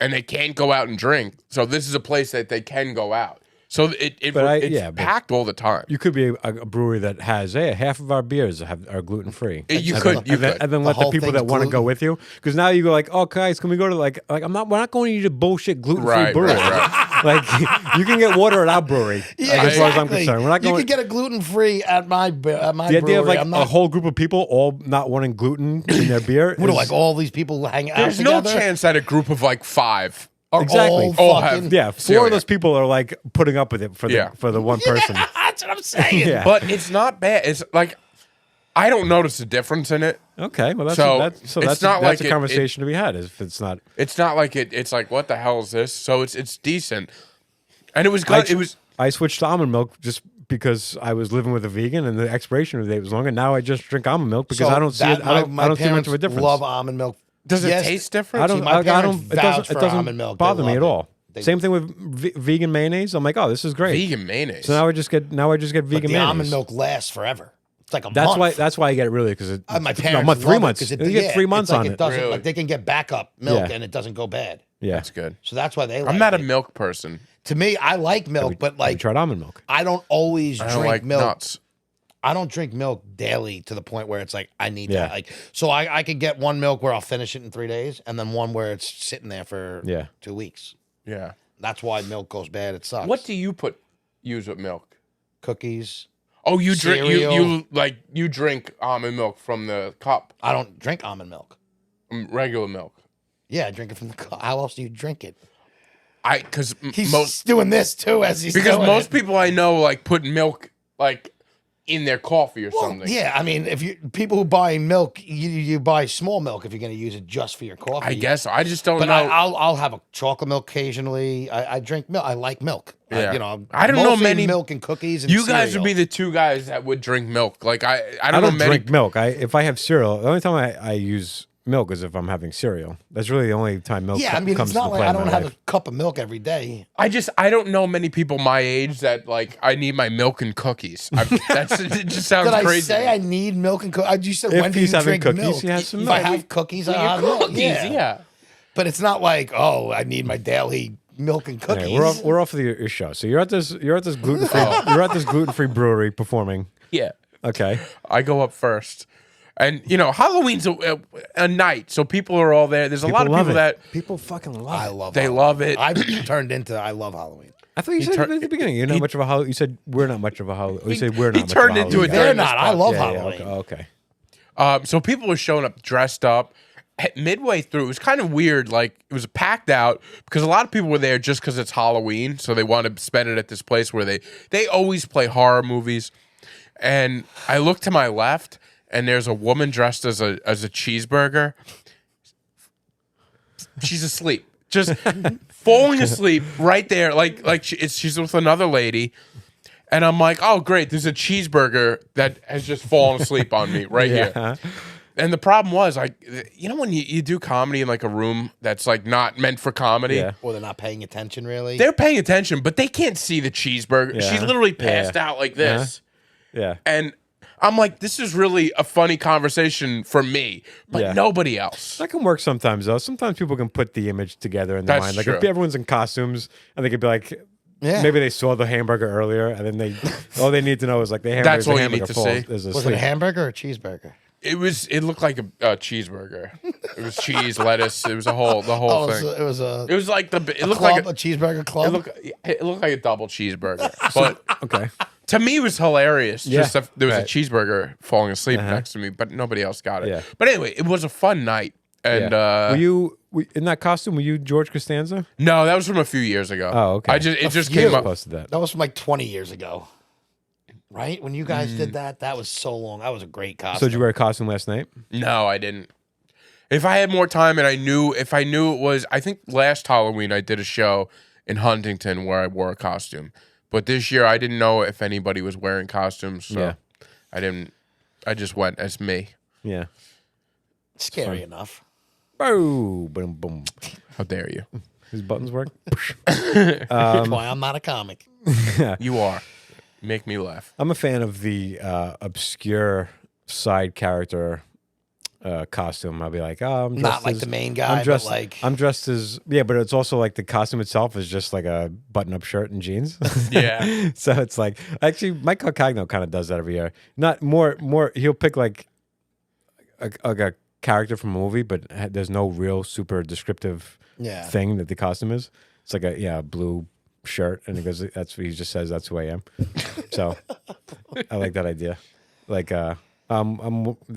and they can't go out and drink. So this is a place that they can go out. So it's but- packed all the time. You could be a brewery that has, hey, half of our beers are gluten free. You could. And then let the whole people thing's that want to go gluten. with you, because now you go like, oh guys, can we go to like we're not going to the bullshit gluten free Right, brewery. right. Like you can get water at our brewery. Yeah, like, as far as I'm exactly. concerned, we're not You going. can get a gluten free at my the brewery. idea of like I'm a not. whole group of people all not wanting gluten in their beer. What do is- like all these people hang out There's no together? chance that a group of like 5. Are Exactly. all All have- fucking. yeah, 4 Celiac. of those people are like putting up with it for Yeah. the one person. That's what I'm saying. Yeah. But it's not bad. It's like I don't notice a difference in it. Okay, well So, that's it's that's not like a it- conversation to be had. If it's not. It's not like it's like what the hell is this? So it's decent, and it was good. It was I switched to almond milk just because I was living with a vegan and the expiration date was longer. Now I just drink almond milk because So I don't see that- it. I don't my see much parents of a difference. Love almond milk. does it Yes, taste different? I don't. See, my I don't. parents It vouch doesn't. for It doesn't almond milk. They bother me love at it. all. They- Same thing with vegan mayonnaise. I'm like, oh, this is great. Vegan mayonnaise. So now I just get But vegan the mayonnaise. almond milk lasts forever. It's like a That's month. why I get it really because it. My no, parents month, 3 love it months. 'cause You get 3 months it's like on it it. doesn't Really? like they can get backup milk Yeah. and it doesn't go bad. Yeah, That's good. So that's why they like I'm not a it. milk person. To me, I like milk, but I like tried almond milk. I don't always I drink don't like milk. nuts. I don't drink milk daily to the point where it's like I need Yeah. to like. So I could get one milk where I'll finish it in 3 days, and then one where it's sitting there for Yeah. 2 weeks. Yeah. That's why milk goes bad. It sucks. What do you use with milk? Cookies? Oh, you drink Cereal. you drink almond milk from the cup, I don't drink almond milk. regular milk. Yeah, I drink it from the cup. How else do you drink it? because He's doing this too as he's because doing most it. people I know like put milk like in their coffee or something. Yeah, I mean, if you people who buy milk, you buy small milk if you're going to use it just for your coffee. I guess I just don't But know. I'll have a chocolate milk occasionally. I drink milk. I like milk. Yeah. I don't know mostly many milk and cookies. And you guys cereal. would be the two guys that would drink milk. Like I I don't know don't many. drink milk. If I have cereal, the only time I use milk is if I'm having cereal. That's really the only time milk Yeah, I mean, comes it's not to like play I in my don't have life. a cup of milk every day. I don't know many people my age that like I need my milk and cookies. It just sounds Did I crazy. say I need milk and cookies? You said If when do he's you having drink cookies, milk? he has some If milk. I have cookies, I Your have milk. cookies, yeah. But it's not like, oh, I need my daily milk and cookies. Okay, we're off of your show. So you're at this gluten free brewery performing. Yeah. Okay. I go up first. And Halloween's a night, so people are all there. There's a lot of love people it. that People fucking love I it. love they Halloween. love it. I've turned into I love Halloween. I thought you said at the beginning you're not much of a Halloween. You said we're not much of a Halloween. You said we're not. he much turned of a into Halloween it guy. They're during this not. I podcast. love Yeah, Halloween. okay. So people were showing up dressed up. Midway through, it was kind of weird. Like it was packed out because a lot of people were there just because it's Halloween, so they want to spend it at this place where they always play horror movies. And I look to my left, and there's a woman dressed as a cheeseburger. She's asleep, just falling asleep right there. Like she's with another lady. And I'm like, oh, great. There's a cheeseburger that has just fallen asleep on me right here. And the problem was, when you do comedy in like a room that's like not meant for comedy, Yeah. Or they're not paying attention really. they're paying attention, but they can't see the cheeseburger. Yeah. She's literally passed out like this. Yeah. And I'm like, this is really a funny conversation for me, but Yeah. nobody else. That can work sometimes though. Sometimes people can put the image together in their That's mind. Like true. if everyone's in costumes and they could be like, Yeah. maybe they saw the hamburger earlier and then all they need to know is like the That's all you hamburger need to falls see. is Was it a asleep. hamburger or a cheeseburger? It looked like a cheeseburger. It was cheese, lettuce. It was the whole thing. It was a It was like it looked club, like a cheeseburger club. it looked like a double cheeseburger. But Okay. to me, it was hilarious. Yeah. Just that there was a Right. cheeseburger falling asleep next to me, but nobody else got it. Yeah. But anyway, it was a fun night. And Were you in that costume? Were you George Costanza? no, that was from a few years ago. Oh, okay. It just few. came up. Posted that. That was from like 20 years ago. Right? When you guys did that was so long. That was a great costume. So did you wear a costume last night? No, I didn't. If I had more time and if I knew it was, I think last Halloween I did a show in Huntington where I wore a costume. But this year I didn't know if anybody was wearing costumes, so Yeah. I didn't. I just went as me. Yeah. Scary enough. Boom, boom, boom. How dare you? His buttons work. That's why I'm not a comic. You are. Make me laugh. I'm a fan of the obscure side character costume. I'll be like, oh, I'm dressed Not like as- the main guy, I'm dressed, but like I'm dressed as but it's also like the costume itself is just like a button-up shirt and jeans. Yeah. So it's like actually Mike Calcagno kind of does that every year. Not more. He'll pick like a character from a movie, but there's no real super descriptive Yeah. thing that the costume is. It's like a blue shirt, and he goes, "That's what he just says. That's who I am." So I like that idea. Like I'm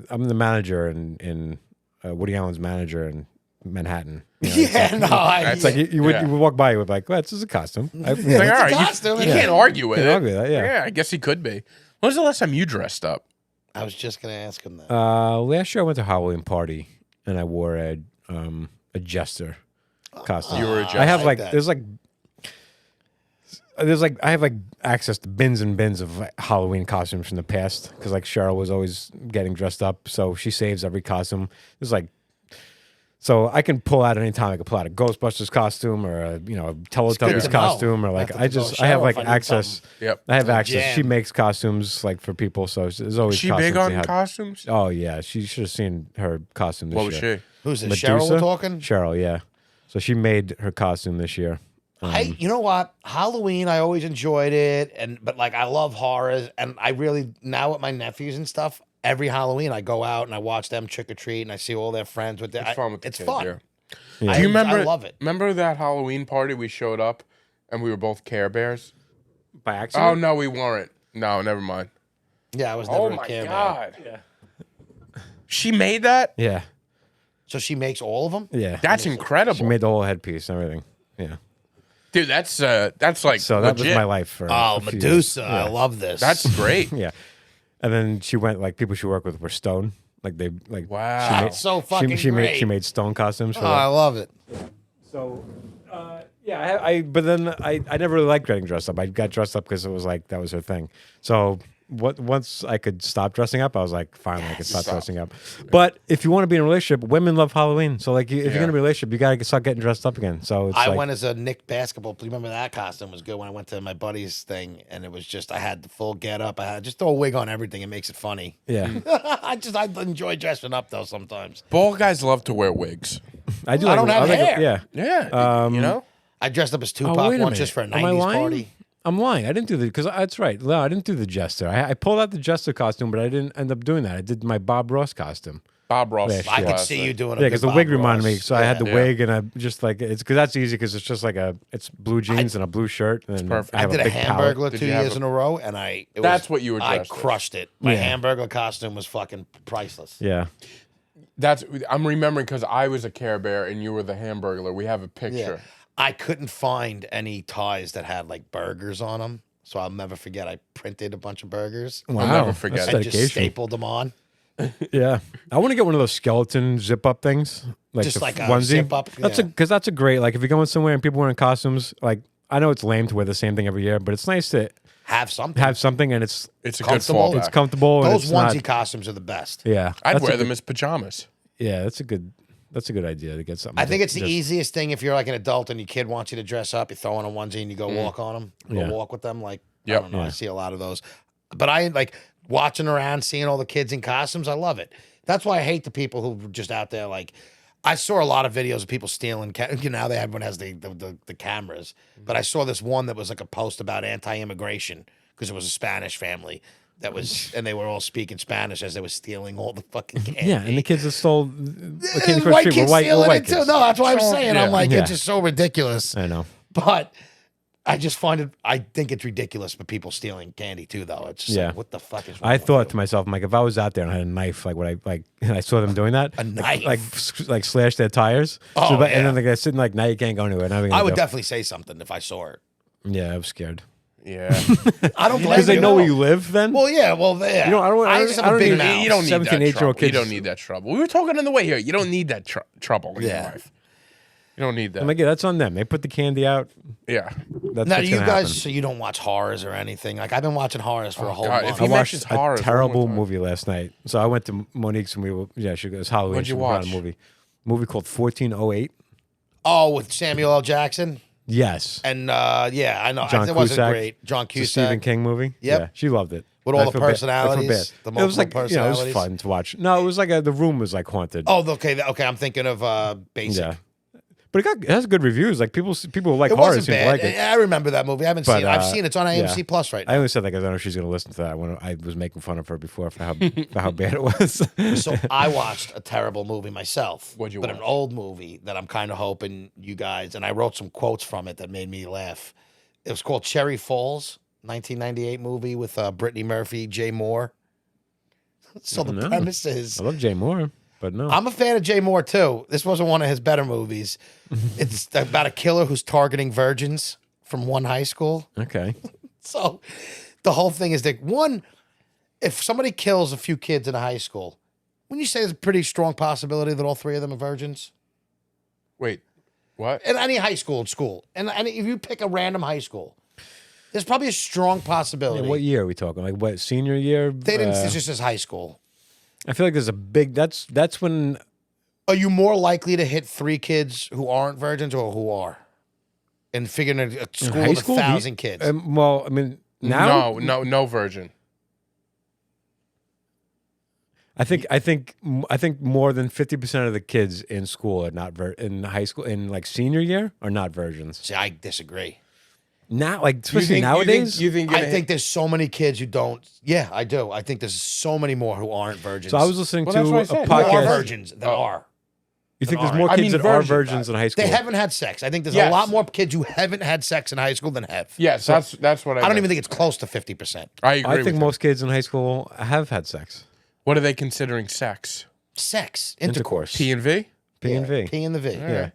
the manager in Woody Allen's manager in Manhattan. You know, Yeah, no, it's like you would Yeah. walk by, you would be like, well, this is a costume. It's like, all right, costume, you yeah. can't argue with Can't it. argue with that, yeah. I guess he could be. When was the last time you dressed up? I was just gonna ask him that. Last year I went to a Halloween party and I wore a jester costume. You were a jester. I have like like that. there's like I have like access to bins and bins of like, Halloween costumes from the past because like Cheryl was always getting dressed up, so she saves every costume. There's like, so I can pull out any time. I can pull out a Ghostbusters costume or a Teletubbies to know. costume or like I have to I have Cheryl like if I need access. something. Yep. I have To a access. She jam. makes costumes like for people, so there's always Is she costumes big on they have. costumes? Oh yeah, she should have seen her costume this What was year. she? Who's this? Medusa? Cheryl we're talking? Cheryl, yeah. So she made her costume this year. You know what? Halloween, I always enjoyed it, but like I love horrors, and I really now with my nephews and stuff. Every Halloween, I go out and I watch them trick or treat, and I see all their friends with their. It's fun with the it's kids, fun. yeah. Yeah. Do you remember? I love it. Remember that Halloween party we showed up and we were both Care Bears? By accident? Oh no, we weren't. No, never mind. Yeah, I was never Oh a my Care Bear. god. Yeah. She made that? Yeah. So she makes all of them. Yeah. That's incredible. She made the whole headpiece and everything. Yeah. Dude, that's like So that legit. was my life for. Oh, a few Medusa! years. I love this. That's great. Yeah. And then she went like people she worked with were stone. Like they like Wow. She made, That's so fucking she great. made stone costumes. For Oh, I love it. So, yeah, but then I never really liked getting dressed up. I got dressed up because it was like that was her thing. So once I could stop dressing up, I was like, finally, I could stop dressing up. But if you want to be in a relationship, women love Halloween. So like, if you're gonna be in a relationship, you gotta start getting dressed up again. So it's I like, went as a Nick basketball player. Remember that costume was good when I went to my buddy's thing, and it was just I had the full get up. I had just throw a wig on everything. It makes it funny. yeah, I enjoy dressing up though sometimes. Bald guys love to wear wigs. I do. I don't have like hair. Yeah. Yeah, you know. I dressed up as Oh, Tupac wait a once just for a minute. Am I 90s lying? party. I'm lying. I didn't do the because that's right. No, I didn't do the jester. I pulled out the jester costume, but I didn't end up doing that. I did my Bob Ross costume. Bob Ross. Yeah, is I could classic. see you doing a Yeah, because good the wig Bob reminded me. Ross. So I had the Yeah. wig, and I just like it's because that's easy because it's just like it's blue jeans and a blue shirt. And then perfect. I I have did a big palette. Hamburglar Did 2 you have years a- in a row, and That's what you were I dressed as. crushed it. My Yeah. Hamburglar costume was fucking priceless. Yeah. I'm remembering because I was a Care Bear and you were the Hamburglar. We have a picture. I couldn't find any ties that had like burgers on them, so I'll never forget. I printed a bunch of burgers Wow. never forget That's it. and just dedication. stapled them on. Yeah, I want to get one of those skeleton zip up things, like Just the like a onesie. zip up, That's yeah. because that's a great like if you're going somewhere and people wearing costumes. Like I know it's lame to wear the same thing every year, but it's nice to Have something. have something and it's It's a good Comfortable? fallback. it's comfortable. and Those it's onesie not, costumes are the best. yeah, I'd that's a wear good- them as pajamas. Yeah, that's a good idea to get something. I think it's the just- easiest thing if you're like an adult and your kid wants you to dress up. You throw on a onesie and you go walk on them. Go Yeah. walk with them. Like Yep. I don't know. I see a lot of those. But I like watching around, seeing all the kids in costumes. I love it. That's why I hate the people who are just out there. Like I saw a lot of videos of people stealing. You know, how everyone has the cameras. But I saw this one that was like a post about anti-immigration because it was a Spanish family that was, and they were all speaking Spanish as they were stealing all the fucking candy. Yeah, and the kids that stole the candy And from the white street kids were white, stealing white it too. kids. No, that's what I'm saying. yeah. I'm like, Yeah. it's just so ridiculous. I know. But I just find it. I think it's ridiculous for people stealing candy too, though. It's just Yeah. like, what the fuck is wrong I with thought you? to myself, I'm like, if I was out there and I had a knife, like what I like, and I saw them doing that, A knife? like slash their tires. Oh, and yeah. then the guy sitting like, now you can't go anywhere. Now I would definitely say something if I saw it. Yeah, I was scared Yeah. I don't blame because they you. know where you live. Then Well, yeah, well, yeah. You know, I just don't have a big need- mouth. You don't need 17, that 18-year-old trouble. You kids- don't need that trouble. We were talking on the way here. You don't need that trouble in your Yeah. life. You don't need that. I'm like, yeah, that's on them. They put the candy out. yeah. That's Now, what's you gonna guys, happen. so you don't watch horrors or anything? Like I've been watching horrors for a whole God, month. if I he watched mentions a horrors one terrible more time. movie last night. So I went to Monique's and we were she goes Halloween. What'd you so we put on watch? A movie called 1408. Oh, with Samuel L. Jackson Yes, and yeah, I know John it wasn't Cusack. great. John it's a Cusack. Stephen King movie. Yep. Yeah, she loved it. With all I the feel bad. I feel personalities, bad. the It was multiple like it was personalities. fun to watch. No, it was like the room was like haunted. Oh, okay, okay. I'm thinking of Basic. yeah, but it has good reviews. Like people who like It horror wasn't seem to bad. like it. I remember that movie. I haven't But, seen it. I've seen it. It's on AMC yeah. Plus right I now. only said that because I know she's going to listen to that when I was making fun of her before for how bad it was. So I watched a terrible movie myself. What'd you But watch? an old movie that I'm kind of hoping you guys, and I wrote some quotes from it that made me laugh. It was called Cherry Falls, 1998 movie with Brittany Murphy, Jay Moore. So the No. premise is, I love Jay Moore, but no. I'm a fan of Jay Moore too. This wasn't one of his better movies. It's about a killer who's targeting virgins from one high school. Okay. So the whole thing is that one, if somebody kills a few kids in a high school, wouldn't you say there's a pretty strong possibility that all three of them are virgins? Wait. What? In any high school in school. And if you pick a random high school, there's probably a strong possibility. Yeah, what year are we talking? Like what senior year? They didn't, it's just as high school. I feel like there's a big. That's when. Are you more likely to hit 3 kids who aren't virgins or who are? And figuring a school high of school? 1,000 kids. Well, I mean, now No virgin. I think more than 50% of the kids in school are not in high school in like senior year are not virgins. See, I disagree. Now, like especially nowadays. You think? I think there's so many kids who don't. Yeah, I do. I think there's so many more who aren't virgins. so I was listening Well, that's to what I a said. who are podcast. virgins than are. You think there's All more right. I kids mean, that are virgin- virgins in high school? They haven't had sex. I think there's Yes. a lot more kids who haven't had sex in high school than have. Yes, that's what I. I don't meant. even think it's close to 50%. I agree. I think with most kids in high school have had sex. What are they considering sex? Sex, intercourse. P and V. P and V. P and the V. Yeah.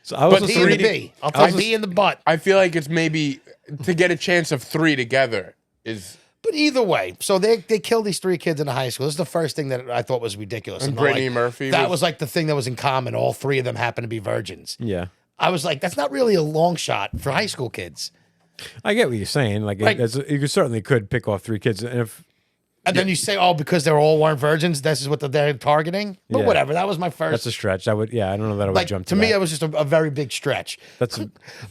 So I was But also P and the reading- B. I'll take B in the butt. I feel like it's maybe to get a chance of 3 together is. But either way, so they killed these 3 kids in the high school. This is the first thing that I thought was ridiculous. And they're Brittany like, Murphy That was- was like the thing that was in common. All 3 of them happened to be virgins. Yeah. I was like, that's not really a long shot for high school kids. I get what you're saying. Like, Right. you certainly could pick off 3 kids, and if And then you say, oh, because they all weren't virgins, this is what they're targeting. But Yeah. whatever. That was my first. that's a stretch, I would. Yeah, I don't know that I would like jump to to me, that. it was just a very big stretch. That's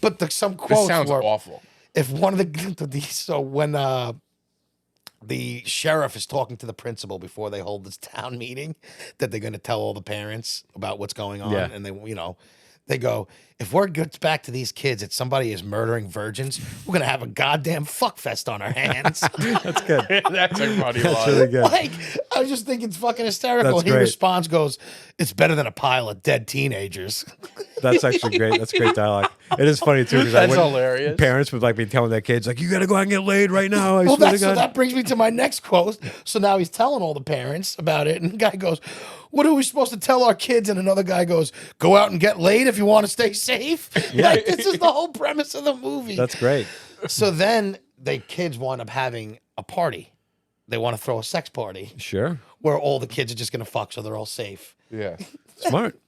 But some This quotes sounds were, awful. if one of so when the sheriff is talking to the principal before they hold this town meeting, that they're going to tell all the parents about what's going on, Yeah. and they go, if word gets back to these kids that somebody is murdering virgins, we're going to have a goddamn fuck fest on our hands. that's good. That's a funny That's line. really good. Like, I just think it's fucking hysterical. That's And he great. responds, goes, it's better than a pile of dead teenagers. That's actually great. That's great dialogue. It is funny too because That's hilarious. Parents would like be telling their kids like, "You got to go out and get laid right now." I Well, swear to so God. that brings me to my next quote. So now he's telling all the parents about it, and the guy goes, what are we supposed to tell our kids? And another guy goes, go out and get laid if you want to stay safe. Like, this is the whole premise of the movie. That's great. So then the kids wind up having a party. They want to throw a sex party Sure. where all the kids are just going to fuck so they're all safe. Yeah. Smart.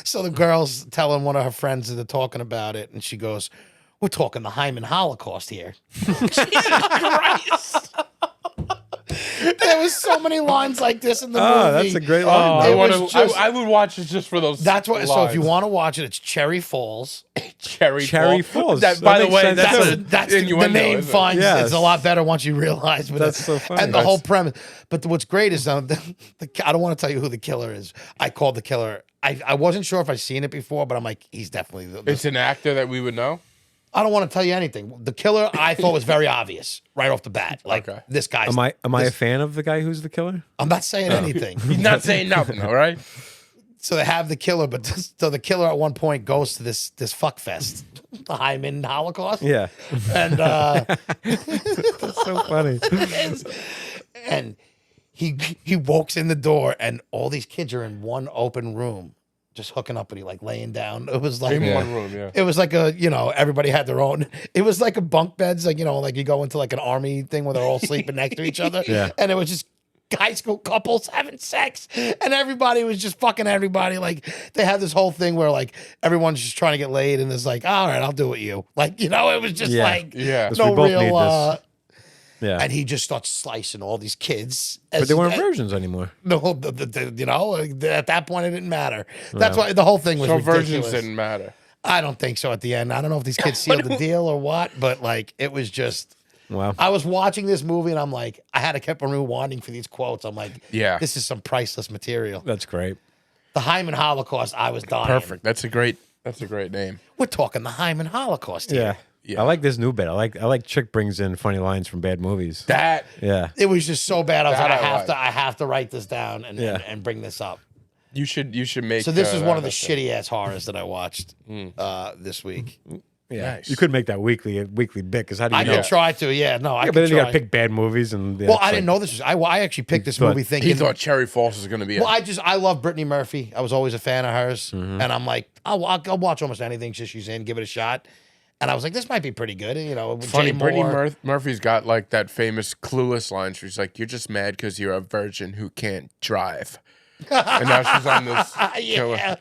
So the girl's telling one of her friends that they're talking about it, and she goes, we're talking the Hyman Holocaust here. Jesus Christ. There was so many lines like this in the movie. Oh, that's a great Oh, line. It I, was just- I would watch it just for those. That's what. So if you lines. want to watch it, it's Cherry Falls. Cherry Falls. That, That by the makes way, sense, that's too. a, That's the innuendo, name. isn't it? Finds Yes. it's a lot better once you realize. But That's so funny. And the whole premise. But what's great is I don't want to tell you who the killer is. I called the killer. I wasn't sure if I've seen it before, but I'm like, he's definitely. It's an actor that we would know. I don't want to tell you anything. The killer I thought was very obvious right off the bat. Like Okay. this guy's. Am I a fan of the guy who's the killer? I'm not saying anything. He's not saying nothing, all right? So they have the killer, but so the killer at one point goes to this fuck fest, the Hyman Holocaust. Yeah. And That's so funny. and he walks in the door, and all these kids are in one open room, just hooking up, and he like laying down. It was like In one room, yeah. It was like everybody had their own. It was like a bunk beds, like like you go into like an army thing where they're all sleeping next to each other. Yeah. And it was just high school couples having sex, and everybody was just fucking everybody. Like they had this whole thing where like everyone's just trying to get laid, and it's like, all right, I'll do it with you. Like it was just Yeah. like Yeah. Yes, no we both real. need this. Yeah. And he just starts slicing all these kids. But they weren't virgins anymore. No, at that point it didn't matter. That's why the whole thing was So ridiculous. virgins didn't matter. I don't think so at the end. I don't know if these kids sealed the deal or what, but like it was just. Wow. I was watching this movie and I'm like, I had to keep on rewinding for these quotes. I'm like, Yeah. this is some priceless material. That's great. The Hyman Holocaust, I was dying. Perfect. That's a great name. We're talking the Hyman Holocaust here. Yeah. Yeah. I like this new bit. I like Chick brings in funny lines from bad movies. That Yeah. It was just so bad. I was That like, I like. I have to write this down and, Yeah. and bring this up. you should make. So this is one of the that. shitty ass horrors that I watched this week. Yeah. Nice. You could make that weekly bit because how do you I know? could try to, yeah. No, I Yeah, could but then you try. got to pick bad movies and. Well, I didn't know this was. I actually picked this thought- movie thinking. He thought Cherry Falls was going to be. Well, I love Brittany Murphy. I was always a fan of hers, and I'm like, I'll watch almost anything she's in, give it a shot. And I was like, this might be pretty good. And, with Funny, Jay Brittany Moore. Murphy's got like that famous Clueless line. She's like, "You're just mad because you're a virgin who can't drive," and now she's on this killer. Yeah.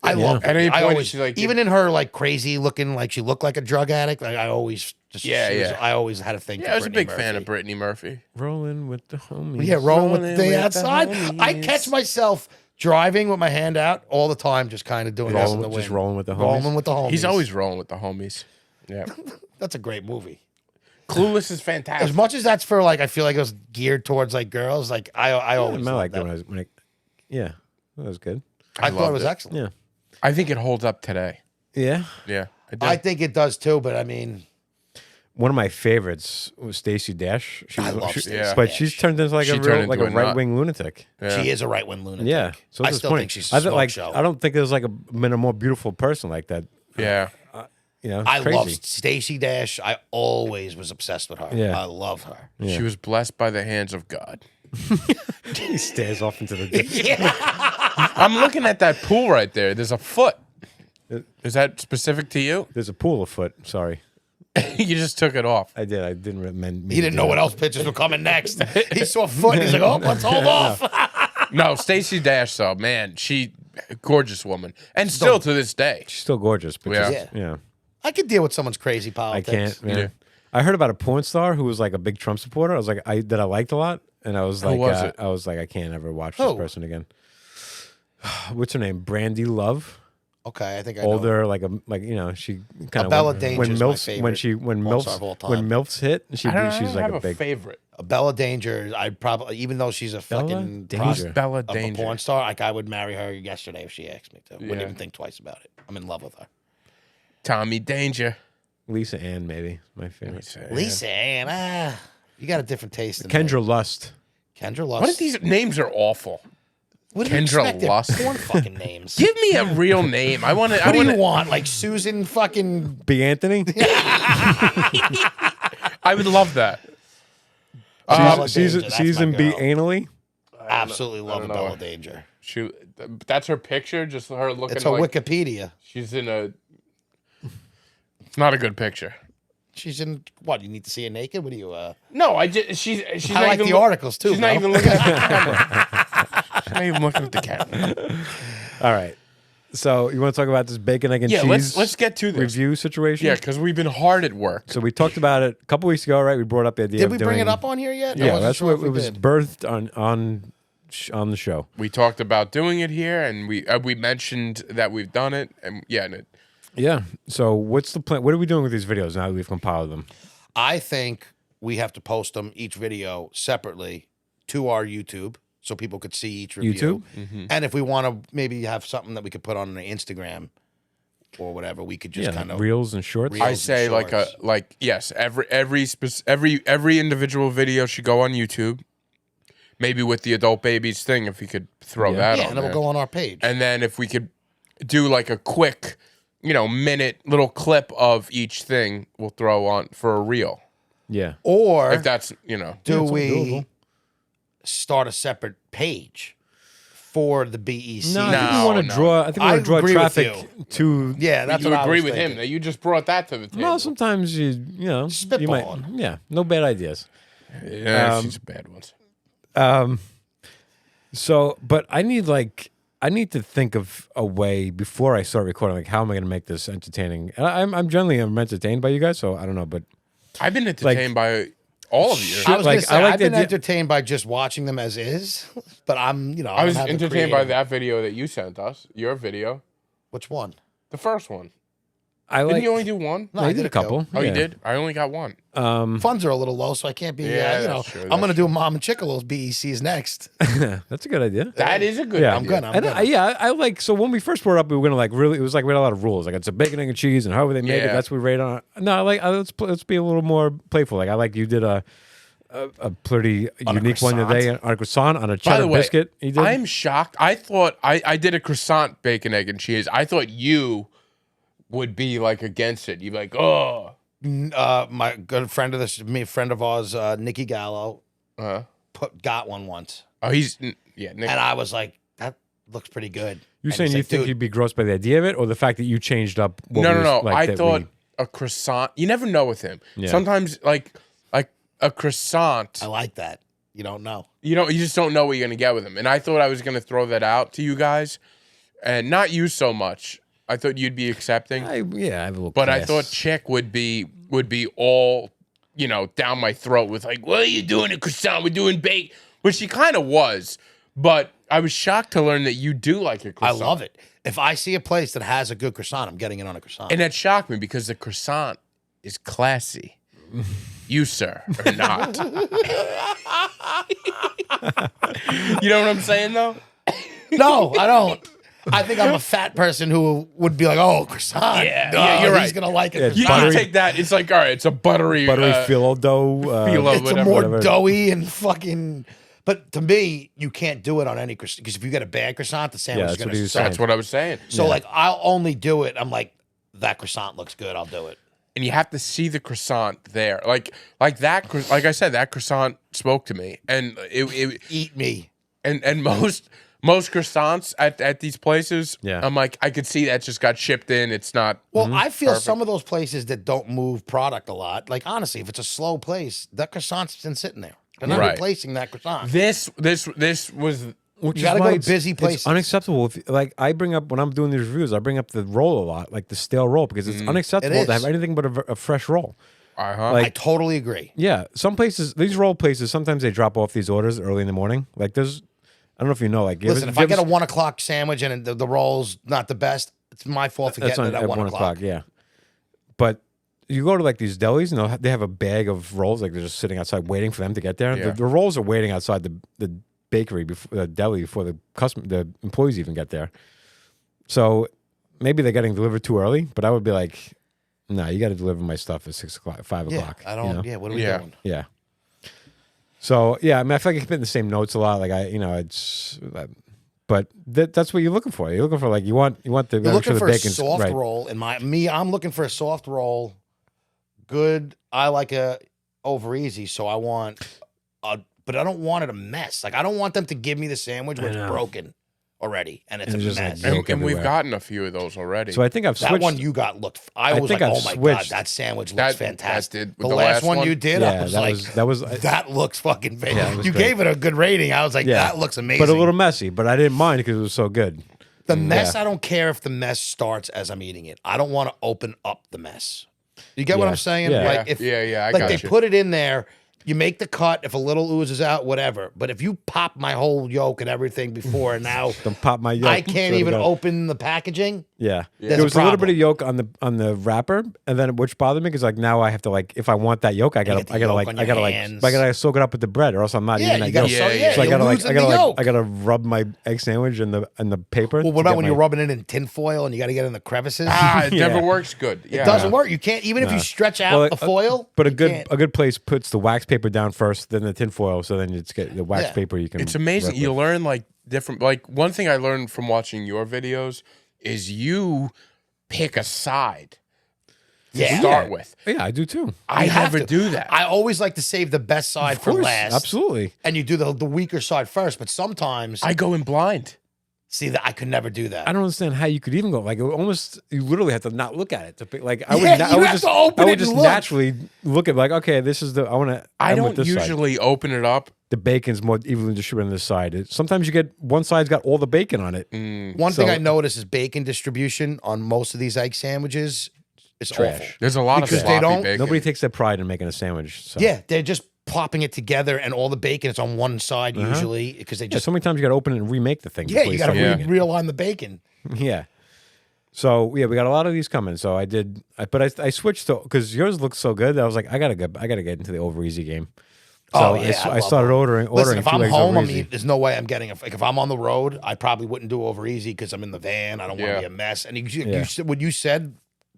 I love. At any I point, always, she's like- even in her like crazy looking, like she looked like a drug addict. Like I always just I always had a thing. Yeah, for I was a Brittany big fan Murphy. of Brittany Murphy. Rolling with the homies. Yeah, rolling with the Rolling day with the outside. I homies. catch myself driving with my hand out all the time, just kind of doing this in the wind. Just rolling with the homies. Rolling with the homies. He's always rolling with the homies. Yeah, That's a great movie. Clueless is As fantastic. much as that's for like, I feel like it was geared towards like girls. Like I I always liked liked it when I yeah, that was good. I thought it loved was it. excellent. Yeah. I think it holds up today. Yeah. Yeah, I do. I think it does too. But I mean, One of my favorites was Stacey Dash. She I was, love she- Stacey but Dash. she's turned into like She a turned real, into a nut. right wing lunatic. Yeah. she is a right wing lunatic. Yeah, so I it's still disappointing. think she's a I thought, smoke like show. I don't think there's like been a more beautiful person like that. Yeah, You know, I crazy. love Stacey Dash. I always was obsessed with her. Yeah. I love her. Yeah. she was blessed by the hands of God. He stares off into the distance. Yeah. I'm looking at that pool right there. There's a foot. Is that specific to you? There's a pool afoot. Sorry. You just took it off. I did. I didn't mean He didn't know what else pictures were coming next. He saw foot. And he's like, oh, let's hold off. No, Stacey Dash, though, man, she gorgeous woman, and still to this day. She's still gorgeous. But Yeah. just, yeah. I could deal with someone's crazy I politics. can't, man. Yeah. I heard about a porn star who was like a big Trump supporter. I was like, that I liked a lot, and I was like, was it? I was like, I can't ever watch Who? this person again. What's her name? Brandy Love. Okay, I think I know. Older, she kind of Bella Danger's when my MILFs favorite when porn star of all MILFs when time. MILFs hit, I don't she's like have a big favorite. Bella Danger, I'd probably, even though she's a Bella fucking Danger? pros- Who's Bella of a Danger? porn star, like I would marry her yesterday if she asked me to. Wouldn't Yeah. even think twice about it. I'm in love with her. Tommy Danger. Lisa Ann, maybe my favorite. Lisa Ann, you got a different taste than Kendra me. Lust. Kendra Lust. What are these names are awful? What do you Kendra expect? They're Lust? porn fucking names. Give me a real name. I want to. What do you want? Like Susan fucking. B. Anthony. I would love that. Bella Season Danger, that's my B. girl. anally. Absolutely love know. Bella Danger. She, that's her picture. Just her looking. It's her like Wikipedia. she's in a. It's not a good picture. She's in what? You need to see her naked? What do you? No, I just she's I not like even the look- articles too. She's bro. not even looking at the camera. She's not even looking at the camera. All right. So you want to talk about this bacon, egg, and Yeah, cheese let's get to this. review situation? Yeah, because we've been hard at work. So we talked about it a couple weeks ago, right? We brought up the idea Did of we doing, bring it up on here yet? I Yeah, wasn't that's sure what if we it was did. birthed on the show. We talked about doing it here, and we mentioned that we've done it, and Yeah. So what's the plan? What are we doing with these videos now that we've compiled them? I think we have to post them each video separately to our YouTube so people could see each review. Mm-hmm. And if we want to maybe have something that we could put on the Instagram or whatever, we could just kind of reels and shorts. Reels. I say shorts. yes, every individual video should go on YouTube. Maybe with the adult babies thing, if we could throw that yeah, on and it will there. go on our page. And then if we could do like a quick, minute little clip of each thing, we'll throw on for a reel. Yeah. Or If that's do it's we doable. start a separate page for the BEC? No, I think we No, want to no. draw. I think we I want to draw agree with traffic to. Yeah, that's you what agree I was with him thinking. that you just brought that to the table. Well, sometimes you know you might. Spitballing. Yeah, no bad ideas. Yeah, she's bad ones. So, but I need to think of a way before I start recording. Like, how am I going to make this entertaining? And I'm generally entertained by you guys, so I don't know. But I've been entertained by all of you. I was like, gonna say, I like I've the been idea- entertained by just watching them as is, but I I was don't have the entertained by creative- that video that you sent us. Your video, Which one? the first one. I Didn't Oh, like. you only do one? No, I I did a did two. couple. Oh, yeah. you did? I only got one. Funds are a little low, so I can't be. Yeah, that's true, I'm that's gonna do Mom and Chicolo's BECs next. That's a good idea. That is a good Yeah, I'm idea. gonna. And I like. So when we first brought it up, we were gonna like really. It was like we had a lot of rules. Like it's a bacon, egg, and cheese, and however they make it, Yeah. that's what we rate on. No, I like. Let's be a little more playful. Like I like you did a pretty On a unique one croissant? today on a croissant on a By cheddar the way, biscuit. You did. I'm shocked. I thought I did a croissant, bacon, egg, and cheese. I thought you would be like against it. You'd be like, oh. My good friend of friend of ours, Nikki Gallo, Uh-huh. got one once, Oh, Nick. and I was like, that looks pretty good. You're And saying he's you like, think "Dude, you'd be grossed by the idea of it, or the fact that you changed up? What No. like, I that thought we- a croissant. You never know with him. Yeah. Sometimes like a croissant. I like that. You don't know. You just don't know what you're gonna get with him. And I thought I was gonna throw that out to you guys, and not you so much. I thought you'd be accepting, I have a little. but I class. thought Chick would be all down my throat with like, what are you doing a croissant? We're doing bake, which she kind of was. But I was shocked to learn that you do like a I croissant. love it. If I see a place that has a good croissant, I'm getting it on a croissant. And that shocked me because the croissant is classy. You, sir, are not. You know what I'm saying, though? No, I don't. I think I'm a fat person who would be like, "Oh, croissant." Yeah, Duh, yeah, you're He's right. gonna like it. Yeah, You croissant. take that. It's like, all right, it's a buttery phyllo dough. phyllo- It's a whatever, more whatever. doughy and fucking. But to me, you can't do it on any croissant because if you get a bad croissant, the sandwich Yeah, is that's what gonna he was suck. That's what I was saying. So like, I'll only do it. I'm like, that croissant looks good. I'll do it. And you have to see the croissant there, like that. Like I said, that croissant spoke to me, and it Eat me. and most Most croissants at these places, Yeah. I'm like, I could see that just got shipped in. It's not. Well, I feel some of those places that don't move product a lot, like honestly, if it's a slow place, that croissant's been sitting there. They're not Right. replacing that croissant. This was. Which You is gotta go why to it's- busy places. It's unacceptable. If, like I bring up when I'm doing these reviews, I bring up the roll a lot, like the stale roll, because it's unacceptable It to have is. anything but a fresh roll. Uh-huh. Like- I totally agree. Yeah, some places, these roll places, sometimes they drop off these orders early in the morning. Like there's, I don't know if you know, like Listen, if I get a 1 o'clock sandwich and the roll's not the best, it's my fault for that's getting on, it at 1 o'clock. yeah. But you go to like these delis and they have a bag of rolls, like they're just sitting outside waiting for them to get there. Yeah. The rolls are waiting outside the bakery before the deli before the employees even get there. So maybe they're getting delivered too early, but I would be like, no, you got to deliver my stuff at 6 o'clock, 5 Yeah, o'clock. I don't. you know? Yeah, what are we Yeah. doing? Yeah. So yeah, I mean, I feel like I keep hitting the same notes a lot. Like it's, but that's what you're looking for. You're looking for like you want the You're make looking sure the for a bacon's soft right. roll. I'm looking for a soft roll. Good. I like a over easy, so I want but I don't want it a mess. Like I don't want them to give me the sandwich where it's know. broken already and it's And a it's just, like, mess. yolk and we've everywhere. gotten a few of those already. So I think I've That switched. one you got looked. I was think like, I've oh my god, switched. that sandwich looks That fantastic. did- the the last last one one? you did, yeah, I was that like, was that was that looks fucking fantastic. Yeah, it was You great. gave it a good rating. I was like, yeah, that looks amazing. but a little messy. But I didn't mind because it was so good. The mess, Yeah. I don't care if the mess starts as I'm eating it. I don't want to open up the mess. You get what Yeah. I'm saying? Yeah. Like if Yeah, I like got they you. put it in there, you make the cut. If a little oozes out, whatever. But if you pop my whole yolk and everything before, and now Don't pop my yolk. I can't Swear to even God. open the packaging. Yeah, There's there was a a little bit problem. of yolk on the wrapper, and then which bothered me because like now I have to like if I want that yolk, I get gotta the I gotta yolk like on I your gotta hands. like I gotta soak it up with the bread, or else I'm not Yeah, eating that you got to. yolk. So Yeah, So I you're gotta like losing I gotta the like yolk. I gotta rub my egg sandwich in the paper. Well, what to about get when my- you're rubbing it in tin foil and you got to get in the crevices? it Yeah. never works good. Yeah. It doesn't work. You can't even if you stretch out Well, the foil. But a you good can't. a good place puts the wax paper down first, then the tin foil, so then you just get the wax Yeah. paper you can. It's amazing. work You with. learn like different. Like one thing I learned from watching your videos is you pick a side to Yeah. start with. Yeah, I do too. I You have never to. do that. I always like to save the best side Of for course, last. absolutely. And you do the weaker side first. But sometimes, I go in blind. see that I could never do that. I don't understand how you could even go. Like, it almost, you literally have to not look at it. To pick, like, I would, Yeah, na- you I would have just, to open I would it and just look. naturally look at, like, okay, this is the, I want to. I don't usually open it up. The bacon's more evenly distributed on this side. Sometimes you get one side's got all the bacon on it. One thing So- I notice is bacon distribution on most of these egg sandwiches is Trash. awful. There's a lot Because of they sloppy don't- bacon. Nobody takes their pride in making a sandwich. So. Yeah, they're just plopping it together, and all the bacon is on one side usually because they Yeah, just so many times you got to open it and remake the thing. yeah before you got to start eating it. realign the bacon. Yeah. So yeah, we got a lot of these coming. So I did, but I switched to because yours looks so good. That I was like, I gotta get into the over easy game. So Oh, yeah, I love started them. ordering. Listen, if a few I'm eggs home, over easy. there's no way I'm getting like if I'm on the road, I probably wouldn't do over easy because I'm in the van. I don't want Yeah. to be a mess. And Yeah. what you said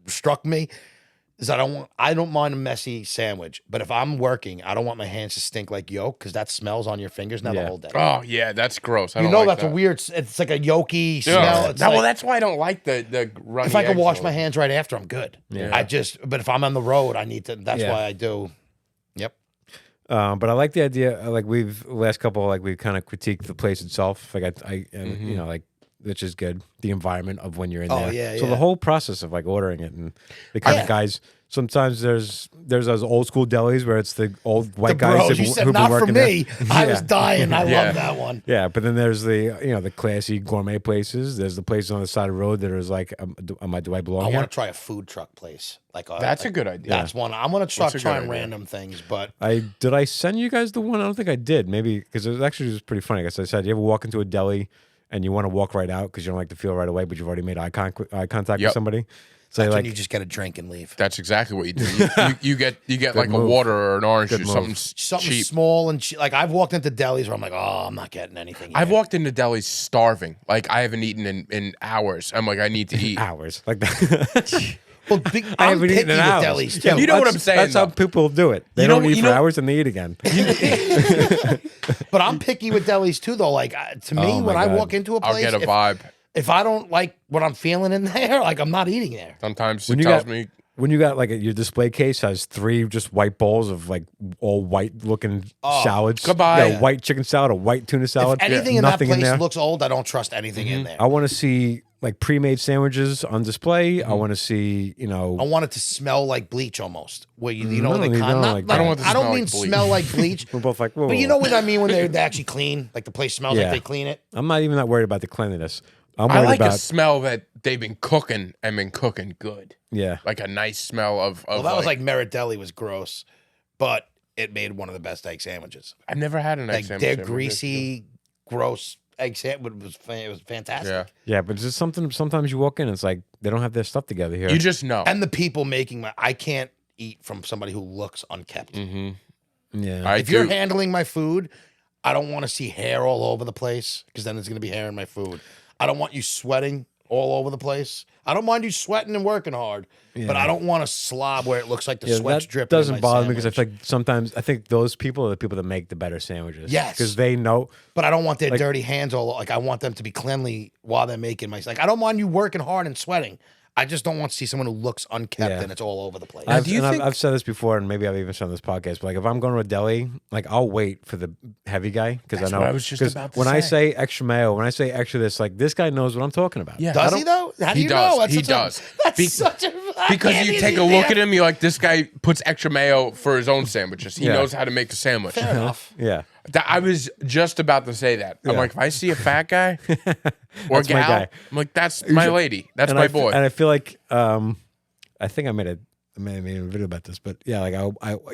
struck me is I don't mind a messy sandwich, but if I'm working, I don't want my hands to stink like yolk because that smells on your fingers now the Yeah. whole day. Oh yeah, that's gross. I You don't know like that's that. a weird. It's like a yolky Yeah. smell. It's well, like- that's why I don't like the runny if I can eggs wash though. my hands right after, I'm good. Yeah. But if I'm on the road, I need to. That's Yeah. why I do. Yep. But I like the idea. Like last couple, like we kind of critiqued the place itself. Like you know, like which is good. The environment of when you're in Oh, there. yeah, So yeah. the whole process of like ordering it and the kind Yeah. of guys. Sometimes there's those old school delis where it's the old white The guys bros, who've, you said who've been not for working there. me. I was Yeah. dying. I Yeah. love that one. Yeah, but then there's the classy gourmet places. There's the places on the side of the road that is like, do I belong I here? want to try a food truck place. That's a good idea. That's one. I'm gonna start a good trying idea. random things, but Did I send you guys the one? I don't think I did. Maybe because it was actually just pretty funny. Because I said, you ever walk into a deli and you want to walk right out because you don't like the feel right away, but you've already made eye contact Yep. with somebody. So that's like, when you just get a drink and leave. That's exactly what you do. You get like a move. water or an orange Good juice, move. something Something cheap. small and like I've walked into delis where I'm like, oh, I'm not getting anything. I've here. walked into delis starving. Like I haven't eaten in hours. I'm like, I need to eat. hours like that. Well, I I'm haven't picky eaten in with hours. delis too. Yeah, You know what that's- I'm saying, That's how though. people do it. They You know- don't eat you for know- hours and they eat again. But I'm picky with delis too, though. Like to me, Oh, my when I God. walk into a I'll place, get a vibe. if I don't like what I'm feeling in there, like I'm not eating there. Sometimes When it you tells got- me when you got like your display case has 3 just white bowls of like all white looking salads. goodbye. Yeah, white chicken salad, a white tuna salad. If anything in that nothing place there. looks old, I don't trust anything in there. I want to see like pre-made sandwiches on display. I want to see, I want it to smell like bleach almost. Where you know when they you kind don't like not, that. I don't want it to I don't smell mean like bleach. smell like bleach. we're both like, whoa, But you whoa. know what I mean when they actually clean, like the place smells Yeah. like they clean it. I'm not even that worried about the cleanliness. I'm I worried like about a smell that they've been cooking and been cooking good. yeah. Like a nice smell of Well, that was like Merritt Deli was gross, but it made one of the best egg sandwiches. I've never had an egg Like sandwich. their there. greasy, gross egg sandwich it was fantastic. Yeah. Yeah, but it's just something. Sometimes you walk in, it's like they don't have their stuff together here. You just know. And the people making I can't eat from somebody who looks unkept. yeah, If you're handling my food, I don't want to see hair all over the place because then there's going to be hair in my food. I don't want you sweating all over the place. I don't mind you sweating and working hard, but I don't want a slob where it looks like the sweat's that dripping. doesn't in my bother me because I sandwich. feel like sometimes I think those people are the people that make the better sandwiches. Yes. because they know. But I don't want their dirty hands all. Like I want them to be cleanly while they're making my. Like I don't mind you working hard and sweating. I just don't want to see someone who looks unkept Yeah. and it's all over the place. do you think- I've said this before, and maybe I've even said on this podcast. But like, if I'm going to a deli, like I'll wait for the heavy guy because I That's know. what I was just 'cause about to when I say. say extra mayo, when I say extra this, like this guy knows what I'm talking about. Yeah. Does he though? How do He you does. know? That's He such a- does. That's Be- such a because you take a look at him, you're like, this guy puts extra mayo for his own sandwiches. He Yeah. knows how to make a sandwich. Fair enough. yeah. I was just about to say that. I'm Yeah. like, if I see a fat guy or That's my gal, guy. I'm like, that's my lady. That's and my I boy. And I feel like I think I made a video about this, but yeah, like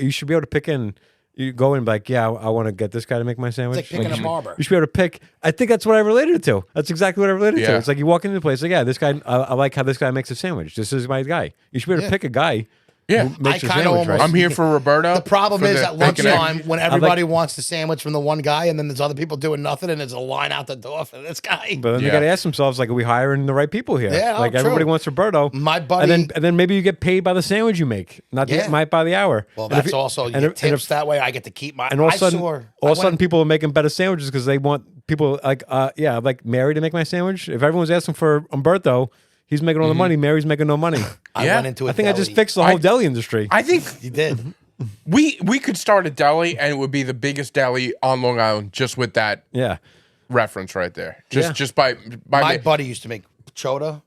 you should be able to pick in. You go in and be like, yeah, I want to get this guy to make my sandwich. It's like picking a barber. You should be able to pick. I think that's what I related it to. That's exactly what I related to. Yeah. It's like you walk into the place, like, yeah, this guy. I like how this guy makes a sandwich. This is my guy. You should be able to pick a guy. Yeah. who makes a I kinda sandwich, almost- right? I'm here for Roberto. The problem for is the at bacon egg. lunchtime when everybody wants the sandwich from the one guy, and then there's other people doing nothing, and there's a line out the door for this guy. But then they Yeah. got to ask themselves, like, are we hiring the right people here? Yeah, like true. everybody wants Roberto. My buddy- and then maybe you get paid by the sandwich you make, not Yeah. by the hour. Well, And if that's you- also you and get if- tips and if- that way. I get to keep my. And all of a sudden, all all of a sudden, people are making better sandwiches because they want people like, yeah, I'd like Mary to make my sandwich. If everyone's asking for Umberto, he's making all the money. Mary's making no money. I Yeah. went into a I think I just deli. fixed the whole deli industry. I think You did. we could start a deli and it would be the biggest deli on Long Island just with that yeah. reference right there. Just Yeah. just by My ma- buddy used to make chota.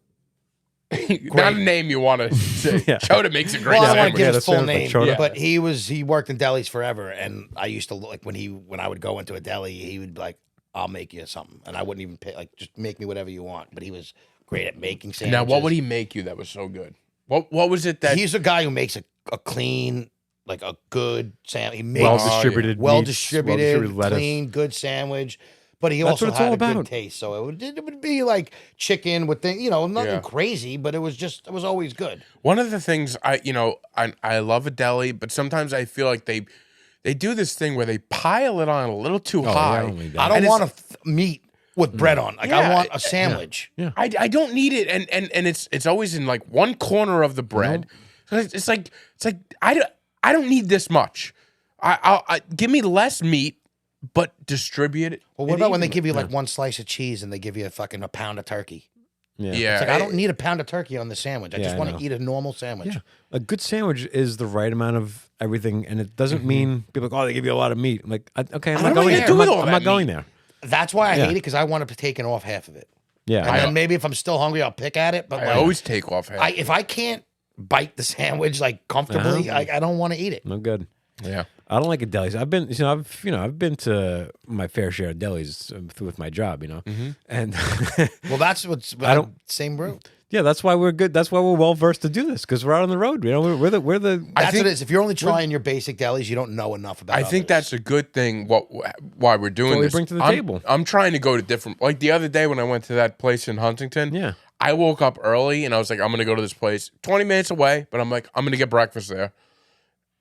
not a name you want to say. Yeah. Chota makes a great Well, I don't want sandwich. to give Yeah, his that full sounds like name, chota. but he worked in delis forever, and I used to like when I would go into a deli, he would be like, "I'll make you something," and I wouldn't even pay. Like, just make me whatever you want. But he was great at making sandwiches. Now, what would he make you that was so good? What was it that He's a guy who makes a clean, like a good sandwich. He makes Well distributed, well meats, distributed, lettuce. clean, good sandwich. But he That's also what it's had all a good about. taste. So it would be like chicken with nothing Yeah. crazy, but it was always good. One of the things I love a deli, but sometimes I feel like they do this thing where they pile it on a little too high. I don't need that. I don't And want meat with bread on. Like I Yeah. want a sandwich. I don't need it, and it's always in like one corner of the bread. So it's like I don't need this much. I give me less meat, but distribute it. Well, what it about when they evenly. give you like one slice of cheese and they give you a pound of turkey? Yeah. Yeah, It's like I don't need a pound of turkey on the sandwich. I Yeah, just I want know. to eat a normal sandwich. Yeah. A good sandwich is the right amount of everything, and it doesn't mean people are like, oh, they give you a lot of meat. I'm like, okay, I'm I not don't going need there. to I'm do not, all I'm that not going meat. there. That's why I Yeah. hate it because I want to take off half of it. Yeah. And then maybe if I'm still hungry, I'll pick at it. But I like, always take off half. if I can't bite the sandwich like comfortably, I don't want to eat it. No good. yeah. I don't like a delis. I've been to my fair share of delis with my job, and Well, that's what's I don't- same route. yeah, that's why we're good. That's why we're well versed to do this because we're out on the road. We're the. That's think- what it is. If you're only trying your basic delis, you don't know enough about. I think others. that's a good thing. Why we're doing what we this? bring to the I'm- table. I'm trying to go to different. Like the other day when I went to that place in Huntington. Yeah. I woke up early and I was like, I'm gonna go to this place, 20 minutes away, but I'm like, I'm gonna get breakfast there.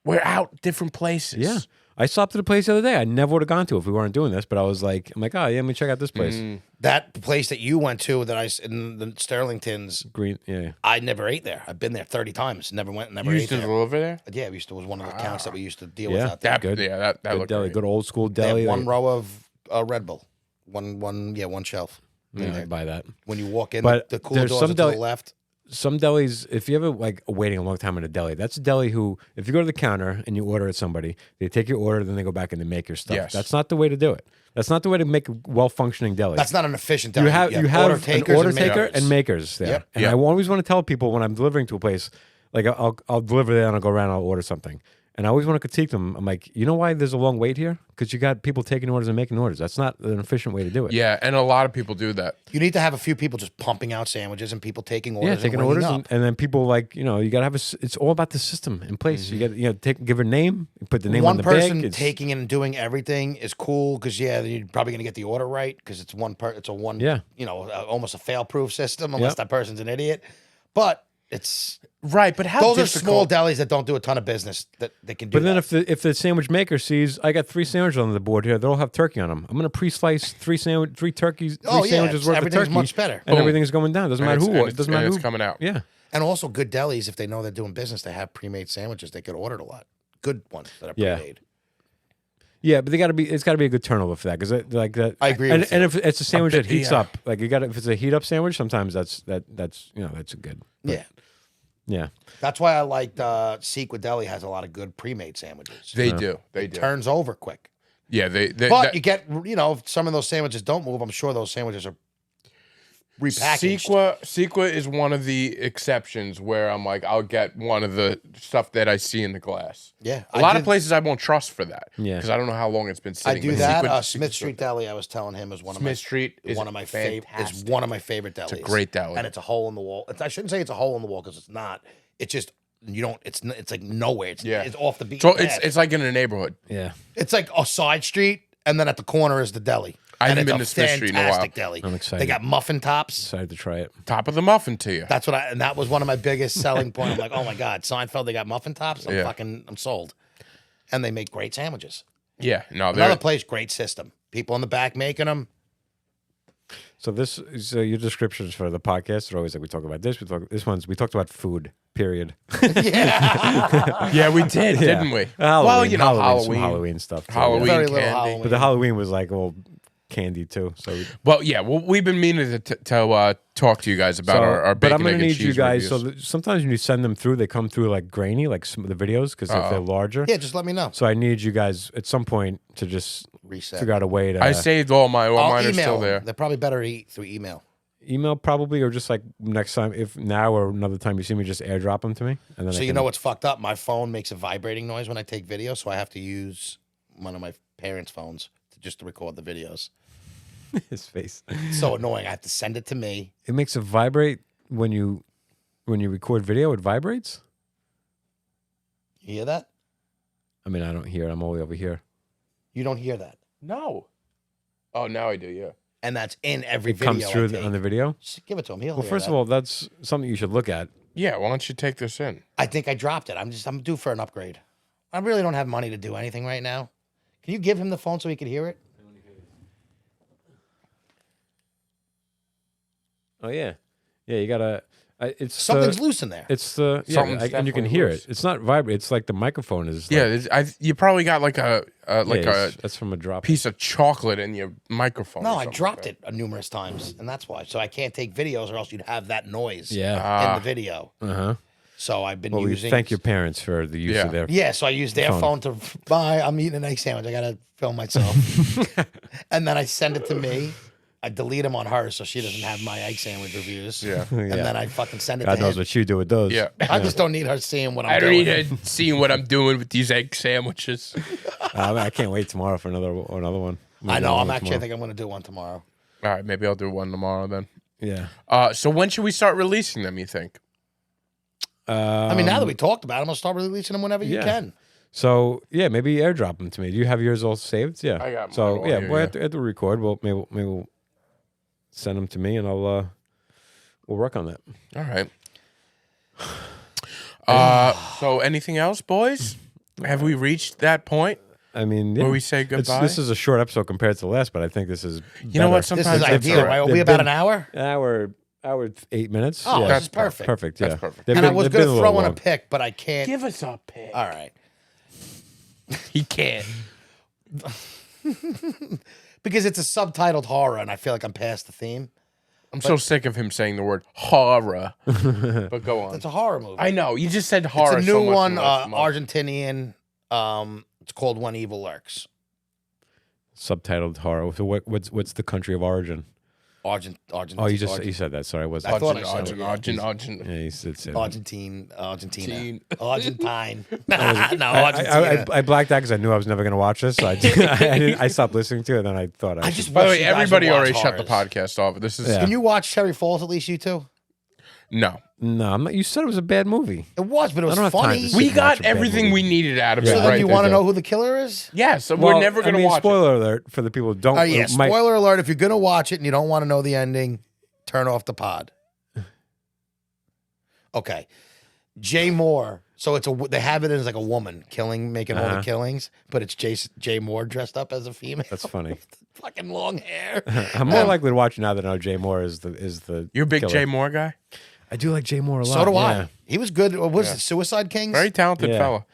We're out different places. Yeah. I stopped at a place the other day. I never would have gone to if we weren't doing this, but I was like, oh yeah, let me check out this place. that place that you went to in the Sterlingtons. Green, yeah. I never ate there. I've been there 30 times. Never went. Never You ate used to there. live over there? Yeah, we used to was one of the accounts that we used to deal Yeah. with out there. That, Good. Yeah, that Good looked deli, great. good old school They had deli. one row of Red Bull, one shelf. Yeah, I buy that. When you walk in, But the cooler there's doors some are to deli- the left. some delis, if you ever like waiting a long time in a deli, that's a deli who, if you go to the counter and you order at somebody, they take your order, then they go back and they make your stuff. Yes. That's not the way to do it. That's not the way to make a well-functioning deli. That's not an efficient deli. You have order an order takers taker makers. and makers there. Yep. And Yep. I always want to tell people when I'm delivering to a place, like I'll deliver there and I'll go around and I'll order something. And I always want to critique them. I'm like, you know why there's a long wait here? Because you got people taking orders and making orders. That's not an efficient way to do it. Yeah, and a lot of people do that. You need to have a few people just pumping out sandwiches and people taking orders. Yeah, and taking ringing orders, up. and then people like you gotta have it's all about the system in place. You got give a name, put the name One on the person bag. taking and doing everything is cool because you're probably gonna get the order right because it's almost a fail-proof system unless Yep. that person's an idiot. But it's Right, but how those are difficult? small delis that don't do a ton of business that they can do. But then that. if the sandwich maker sees I got 3 sandwiches on the board here, they'll have turkey on them. I'm gonna pre-slice 3 turkeys, 3 Oh, yeah, sandwiches worth of everything's turkey, much better. and Boom. everything's going down. Doesn't And matter it's- who. and It it's- doesn't matter and who. it's coming out. Yeah. And also good delis, if they know they're doing business, they have pre-made sandwiches they get ordered a lot. Good ones that are Yeah. pre-made. Yeah, but it's got to be a good turnover for that because like that. I agree And, with and you. if it's a sandwich that heats yeah. up, like if it's a heat up sandwich, sometimes that's a good. Yeah. Yeah. That's why I liked Sequa Deli has a lot of good pre-made sandwiches. They do. They do. Turns over quick. Yeah, they But you get, if some of those sandwiches don't move, I'm sure those sandwiches are repackaged. Sequa is one of the exceptions where I'm like, I'll get one of the stuff that I see in the glass. Yeah. A lot of places I won't trust for that. Yeah. Because I don't know how long it's been I sitting. do but that. Sequa- Smith Street Deli, I was telling him, is one of my Smith Street is one of my favorite. Is fantastic. one of my favorite delis. It's a great deli. and it's a hole in the wall. I shouldn't say it's a hole in the wall because it's not. It's just you don't. It's like nowhere. It's Yeah. It's off the beat. So it's like in a neighborhood. Yeah. It's like a side street, and then at the corner is the deli. I and haven't it's been a to Smith Street in a while. fantastic deli. I'm excited. They got muffin tops. Excited to try it. Top of the muffin to you. That's what and that was one of my biggest selling points. I'm like, oh my god, Seinfeld, they got muffin tops. I'm sold. And they make great sandwiches. Yeah. No, Another they're place, great system. People in the back making them. So this is your descriptions for the podcast are always like we talk about this. We talked about food. Period. yeah, we did, didn't we? Well, Halloween, some Halloween stuff. Too, Halloween Very little candy. Halloween. But the Halloween was like all candy too. So Well, yeah. Well, we've been meaning to talk to you guys about our but bacon, I'm gonna egg, and need you cheese guys. reviews. So sometimes when you send them through, they come through like grainy, like some of the videos because if they're larger. Yeah, just let me know. So I need you guys at some point to just Reset. figure out a way to I saved all I'll mine are email still them. there. They're probably better through email. email probably, or just like next time, if now or another time you see me, just airdrop them to me, and then So I you can- know what's fucked up? My phone makes a vibrating noise when I take video, so I have to use one of my parents' phones to record the videos. his face. It's so annoying. I have to send it to me. It makes it vibrate when you record video. It vibrates. You hear that? I mean, I don't hear it. I'm all the way over here. You don't hear that. No. Oh, now I do. Yeah. And that's in every It video. comes through I take. on the video. Just give it to him. He'll Well, hear first that. of all, that's something you should look at. Yeah. Why don't you take this in? I think I dropped it. I'm due for an upgrade. I really don't have money to do anything right now. Can you give him the phone so he can hear it? Oh yeah, yeah. You gotta. It's Something's loose in there. It's the Something's and you can definitely hear loose. it. It's not vibrate. It's like the microphone is. Yeah. like, You probably got like a that's from a drop. piece of chocolate in your microphone. No, or I something dropped like it numerous times, and that's why. So I can't take videos, or else you'd have that noise Yeah. in the video. Uh huh. So I've been Well, we using. thank your parents for the use Yeah. of their. Yeah, so I use their phone to buy. I'm eating an egg sandwich. I gotta film myself, and then I send it to me. I delete them on her so she doesn't have my egg sandwich reviews. Yeah. And then I fucking send it God to knows him. what you do with those. Yeah. I just don't need her seeing what I'm I don't doing. need her seeing what I'm doing with these egg sandwiches. I can't wait tomorrow for another one. I know. I'm actually. I Tomorrow. think I'm going to do one tomorrow. All right, maybe I'll do one tomorrow then. Yeah. So when should we start releasing them? You think? I mean, now that we talked about it, I'm going to start releasing them whenever you yeah. can. So yeah, maybe airdrop them to me. Do you have yours all saved? Yeah. I got mine So all yeah, here, we'll yeah. have to record. Maybe we'll send them to me, and we'll work on that. All right. So anything else, boys? Have we reached that point I mean, yeah. where we say goodbye? This is a short episode compared to the last, but I think this is. You know what? This is Sometimes ideal, it's- right? Are we they've about been- an hour? Hour 8 minutes. Oh, yeah. this is perfect. Perfect. Yeah. That's perfect. They've And I been- was they've going been to a throw little in a long. pick, but I can't. Give us a pick. All right. He can't. Because it's a subtitled horror, and I feel like I'm past the theme. I'm so sick of him saying the word horror. But go on. It's a horror movie. I know. You just said horror. It's a so new much one, in the last month. Argentinian. It's called When Evil Lurks. Subtitled horror. So what's the country of origin? Argent. Oh, you said that. Sorry, I wasn't. I thought I said it. Argentine. Yeah, you said it. Argentina. Teen. Argentine. No, Argentina. I blacked out because I knew I was never going to watch this. So I stopped listening to it, and then I thought I just By the wish way, you guys would everybody watch already shut the horrors. podcast off. This is Yeah. Can you watch Cherry Falls, at least you two? no. No, I'm not, you said it was a bad movie. It was, but it was don't have time funny. to So We sit and watch got a bad everything movie. we needed out of Yeah. it. then Right you there. want to know who the killer is? Yes, Well, we're never going to watch Spoiler alert for the people who don't. Oh, yeah. might- Spoiler alert. If you're going to watch it and you don't want to know the ending, turn off the pod. Okay. Jay Moore. So they have it as like a woman making all the killings, but it's Jay Moore dressed up as a female. That's funny. Fucking long hair. I'm more likely to watch it now that I know Jay Moore is the. You're a big killer. Jay Moore guy? I do like Jay Moore a lot. So do yeah. I. He was good. What was it? Suicide Kings? Very talented Yeah. fella.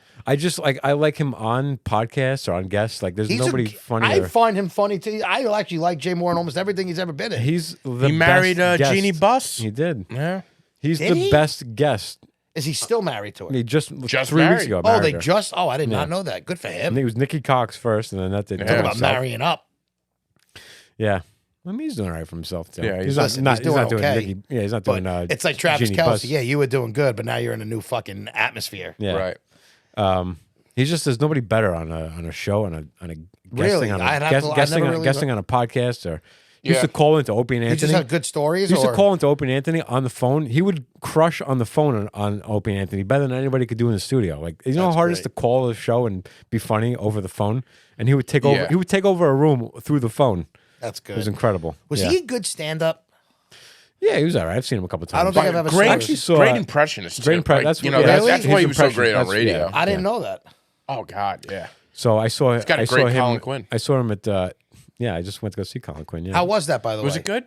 I like him on podcasts or on guests. Like there's nobody funnier. I find him funny too. I actually like Jay Moore in almost everything he's ever been in. He's the He married best guest. Jeannie Buss. He did. Yeah. He's Did the he? best guest. Is he still married to her? He just 3 married. weeks ago. Oh, married they her. just. Oh, I did Yeah. not know that. Good for I him. think it was Nikki Cox first, and then that did. Yeah. Talk about himself. marrying up. Yeah. I mean, he's doing all right for himself too. Yeah, he's listen, not he's doing doing okay. Nikki. Yeah, he's not But doing. it's like Travis Jeannie Kelsey. Buss. Yeah, you were doing good, but now you're in a new fucking atmosphere. Yeah. Right. He's just there's nobody better on a show on a Really? guesting on a, I'd have guest, to- I guesting, never on, really guesting on a podcast or he used Yeah. to call into Opie and He Anthony. just had good stories. He used or? to call into Opie and Anthony on the phone. He would crush on the phone on Opie and Anthony better than anybody could do in the studio. Like you know how That's hard it is great. to call a show and be funny over the phone. And he would take over. Yeah. He would take over a room through the phone. That's It was good. incredible. Was yeah. he a good stand-up? Yeah, he was all right. I've seen him a couple times. I don't think I've ever great. seen Actually him. saw Great impressionist. great too. impre- Like, that's you what- know, yeah, that's his why he was so great on impressions, radio. that's- I didn't know that. Oh God, yeah. So I saw. got a I great saw him. Colin Quinn. I saw him at. Yeah, I just went to go see Colin Quinn. Yeah. How was that, by the way? Was it good?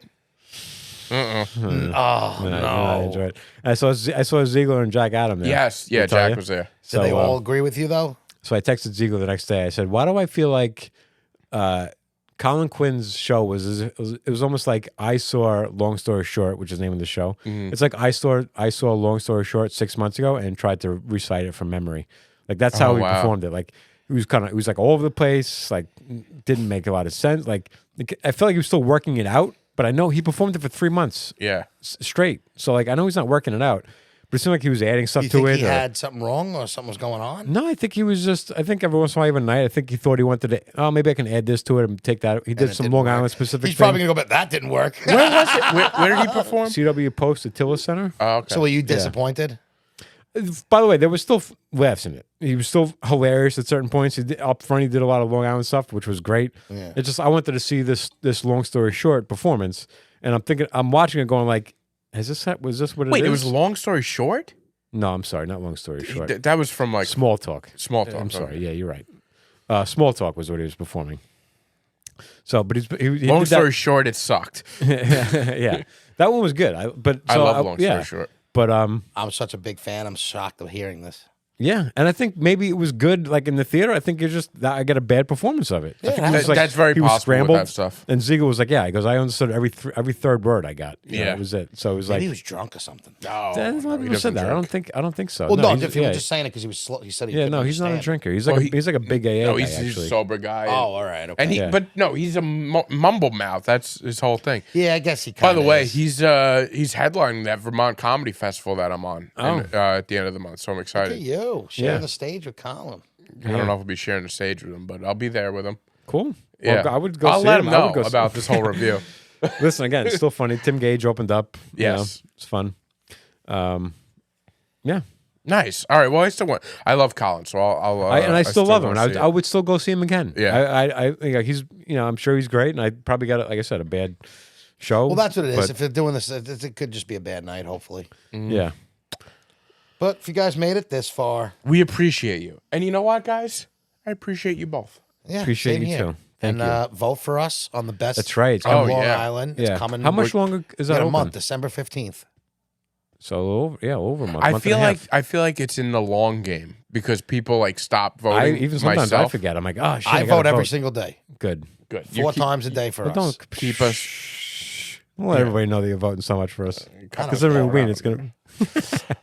Oh, I no. enjoyed it. I saw Ziegler and Jack Adam there. Yes. Yeah. Did I tell Jack you? was there. Did So, they all agree with you, though? So I texted Ziegler the next day. I said, "Why do I feel like Colin Quinn's show it was almost like I saw Long Story Short, which is the name of the show. It's like I saw Long Story Short 6 months ago and tried to recite it from memory. Like that's how Oh, he wow. performed it. Like it was like all over the place. Like didn't make a lot of sense. Like I felt like he was still working it out, but I know he performed it for 3 months Yeah. straight. So like I know he's not working it out, but it seemed like he was adding stuff You to think it. he or- had something wrong or something was going on? no, I think he was just. I think every once in a while, even night, I think he thought he wanted to. Oh, maybe I can add this to it and take that. He did it some didn't Long work. Island specific. He's probably going to go, but that didn't work. Where was it? Where did he perform? CW Post at Tiller Center. Oh, okay. So were you disappointed? By the way, there was still laughs in it. He was still hilarious at certain points. Up front, he did a lot of Long Island stuff, which was great. Yeah. It's just I wanted to see this Long Story Short performance, and I'm watching it going like, was this what it is? Wait, it was Long Story Short? No, I'm sorry, not Long Story Short. That was from like Small Talk. Small Talk. I'm sorry. okay. Yeah, you're right. Small Talk was what he was performing. So, but he Long did story short, it sucked. that. Yeah, that one was good. I love Long Story Short. But I'm such a big fan. I'm shocked of hearing this. yeah, and I think maybe it was good. Like in the theater, I think it's just that I get a bad performance of it. I think he was That's very he was possible with scrambled. that stuff. And Ziegler was like, "Yeah," he goes, "I understood every third word I got." You know, Yeah. that was it. So it was Maybe like, he was drunk or something. No, a lot no, of he people doesn't said that. drink. I don't think so. Well, no, he's- if you yeah, were just saying it because he was slow. He said he yeah, couldn't no, he's not a understand. drinker. He's Well, like he's like a big AA No, guy, he's a actually. sober guy. Oh, all right. Okay. And he, Yeah. but no, he's a mumble mouth. That's his whole thing. Yeah, I guess he By kinda the way, is. he's headlining that Vermont Comedy Festival that I'm on at the end of the month. So I'm Look excited. at you sharing Yeah. the stage with Colin. I don't know if I'll be sharing the stage with him, but I'll be there with him. Cool. Yeah, Well, I would go. I'll see let him. him I would know go see- about this whole review. Listen, again, it's still funny. Tim Gage opened up. you know, Yes. it's fun. Yeah. Nice. All right. Well, I still want. I love Colin, so I'll I still love him. wanna And see I it. would still go see him again. Yeah. I think he's, I'm sure he's great. And I probably got, like I said, a bad show. Well, that's what it is. but- If they're doing this, it could just be a bad night, hopefully. Yeah. But if you guys made it this far, We appreciate you, and you know what, guys? I appreciate you both. yeah, Appreciate same you here. too. Thank And vote for us on the best. That's right. It's on coming. Long Oh, yeah. Island. Yeah. It's coming. How much longer is that In a open? month, December 15th. So over a month. I month feel and a like half. it's in the long game because people like stop I voting. even sometimes I myself. forget. I'm like, oh shit. I gotta vote every single day. Good. Good. 4 times a day for Well, us. don't keep us. We'll let everybody know that you're voting so much for us. don't Considering care. we win, it's gonna.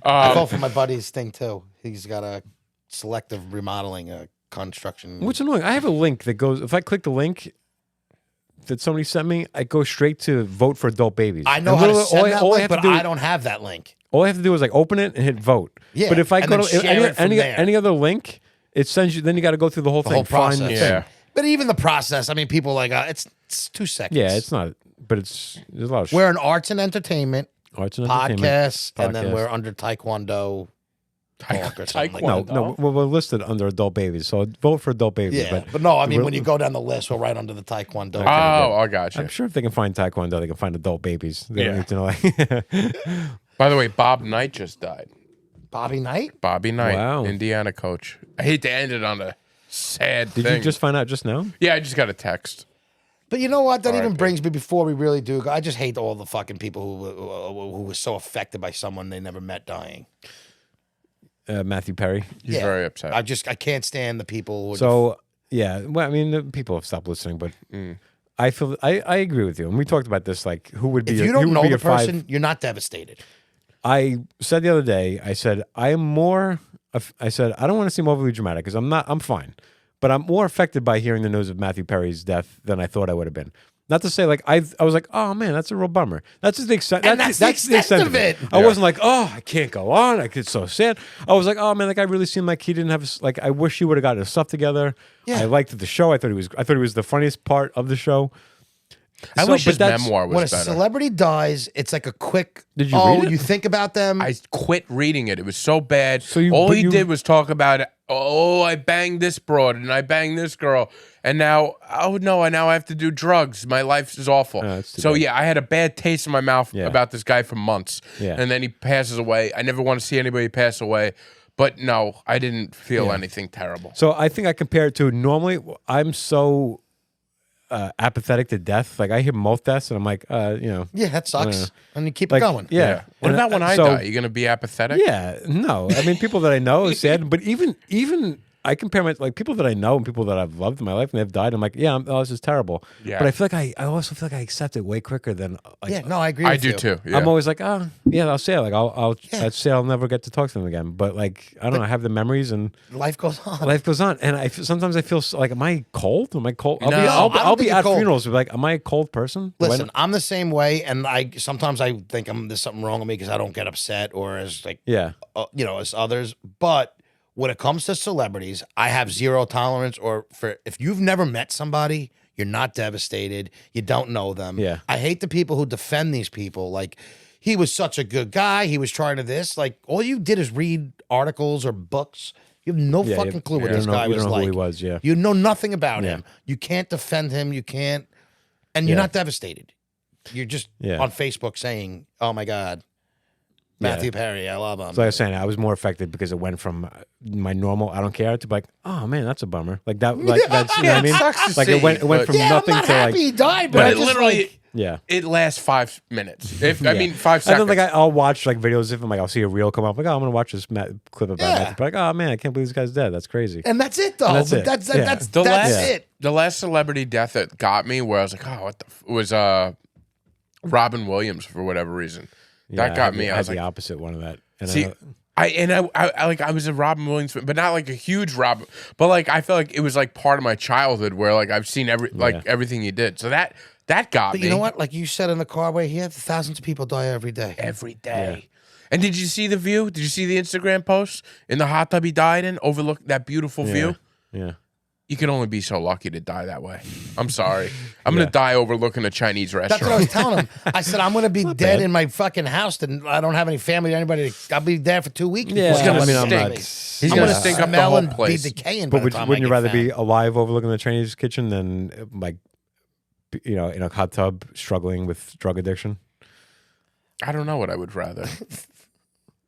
I vote for my buddy's thing too. He's got a selective remodeling, construction. What's annoying? I have a link that goes. If I click the link that somebody sent me, I go straight to vote for adult babies. I know And how to literally, send that I link, have but to do, I don't have that link. all I have to do is like open it and hit vote. Yeah, But if I and go then to share it from there. any other link, it sends you. Then you got to go through the whole thing. whole find the process. thing. Yeah. But even the process, I mean, people like it's 2 seconds. Yeah, it's not. But it's there's a lot of We're in arts and entertainment, arts and entertainment. podcasts, and then Podcast. we're under Taekwondo. Talk or something like Taekwondo. that. No, we're listed under adult babies, so vote for adult babies. Yeah, But but no, I mean, we're- when you go down the list, we're right under the Taekwondo. Oh, I got I'm you. sure if they can find taekwondo, they can find adult babies. They don't Yeah. need to know, like, By the way, Bob Knight just died. Bobby Knight? Bobby Knight, Wow. Indiana coach. I hate to end it on a sad Did thing. you just find out just now? Yeah, I just got a text. But you know what? That even R.I.P. brings me before we really do. I just hate all the fucking people who were so affected by someone they never met dying. Matthew Perry. He's very upset. I can't stand the people. Who So yeah, well, I mean, the people have stopped listening, but I feel I agree with you, and we talked about this. Like, who would be? if your, you who don't would know be the your five- person, you're not devastated. I said the other day, I said I am more. I said I don't want to seem overly dramatic because I'm not. I'm fine, but I'm more affected by hearing the news of Matthew Perry's death than I thought I would have been. Not to say like I was like, oh man, that's a real bummer. That's just the extent. And that's the extent of it. I wasn't like, oh, I can't go on. It's so sad. I was like, oh man, that guy really seemed like he didn't have like. I wish he would have gotten his stuff together. Yeah. I liked the show. I thought he was the funniest part of the show. I So- wish but his that's- memoir When a was better. celebrity dies, it's like a quick. Did you oh, read it? you think about them? I quit reading it. It was so bad. So you- All but he you- did was talk about it. Oh, I banged this broad and I banged this girl. And now, oh no, now I have to do drugs. My life is awful. that's too So bad. yeah, I had a bad taste in my mouth Yeah. about this guy for months. Yeah. And then he passes away. I never want to see anybody pass away. But no, I didn't feel anything terrible. So I think I compare it to normally I'm so apathetic to death. Like I hear most deaths and I'm like, yeah, that sucks. And you keep like, it going. Yeah. What And about when I so- die? You gonna be apathetic? Yeah, no. I mean, people that I know is sad, but even I compare my like people that I know and people that I've loved in my life and they've died. I'm like, yeah, oh, this is terrible. Yeah. But I feel like I also feel like I accept it way quicker than like, Yeah, no, I agree. I with do you. too. Yeah. I'm always like, oh, yeah, I'll say it. Like Yeah. I'd say I'll never get to talk to them again. But like, I don't know. I have the memories and Life goes on. life goes on. And sometimes I feel like, am I cold? Am I cold? No. I'll I don't be think you're at cold. funerals. Like, am I a cold person? Do I Listen, not- I'm the same way, and sometimes I think there's something wrong with me because I don't get upset or as like yeah. as others. But when it comes to celebrities, I have zero tolerance. Or for if you've never met somebody, you're not devastated. You don't know them. Yeah. I hate the people who defend these people. Like he was such a good guy. He was trying to this. Like all you did is read articles or books. You have no Yeah, fucking clue what you this don't know- guy you was don't know like. who he was, yeah. You know nothing about Yeah. him. You can't defend him. You can't, and you're Yeah. not devastated. You're just Yeah. on Facebook saying, "Oh my God, Matthew Perry, I love him." So like I was saying, I was more affected because it went from my normal I don't care to like, oh man, that's a bummer. Like that, like that's you know what I it mean. sucks to Like see, it went but- from yeah, nothing I'm not to happy like he died, but But I it just literally like, yeah. it lasts 5 minutes. If I Yeah. mean 5 And seconds. then like I'll watch like videos if I'm like I'll see a reel come up like oh I'm gonna watch this clip about Yeah. Matthew. But like oh man I can't believe this guy's dead. That's crazy. and that's it though. that's But it. That's Yeah. that's The that's last- it. The last celebrity death that got me, where I was like, "Oh, what the?" Was Robin Williams for whatever reason. Yeah, That got me. I I had was the like, opposite one of that. And "See, I was a Robin Williams fan, but not like a huge Robin, but like I feel like it was like part of my childhood where like I've seen everything he did. So that got But me. you know what? Like you said in the car way, he had thousands of people die every day. Every day. And did you see the view? Did you see the Instagram post in the hot tub he died in? Overlook that beautiful view. yeah. You can only be so lucky to die that way. I'm sorry. I'm gonna die overlooking a Chinese restaurant. That's what I was telling him. I said I'm gonna be dead bad. in my fucking house, and I don't have any family or anybody. I'll be there for 2 weeks. Yeah, before gonna someone stink. sees me. He's I'm gonna gonna stink up the smell whole and place. be decaying. By But the time wouldn't I you get rather found. be alive overlooking the Chinese kitchen than like in a hot tub struggling with drug addiction? I don't know what I would rather.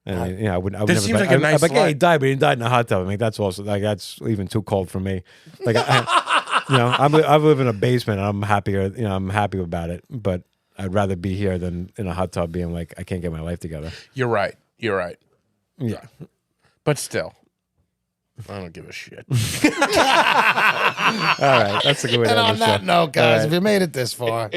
And I would This never. seems like a I'm nice like, yeah, he life. died, but he died in a hot tub. I mean, that's also like that's even too cold for me. Like, I live in a basement. And I'm happier. I'm happy about it. But I'd rather be here than in a hot tub, being like, I can't get my life together. You're right. You're right. Yeah. But still, I don't give a shit. All right, that's a good way to And end on the show. that note, guys, All right. if you made it this far.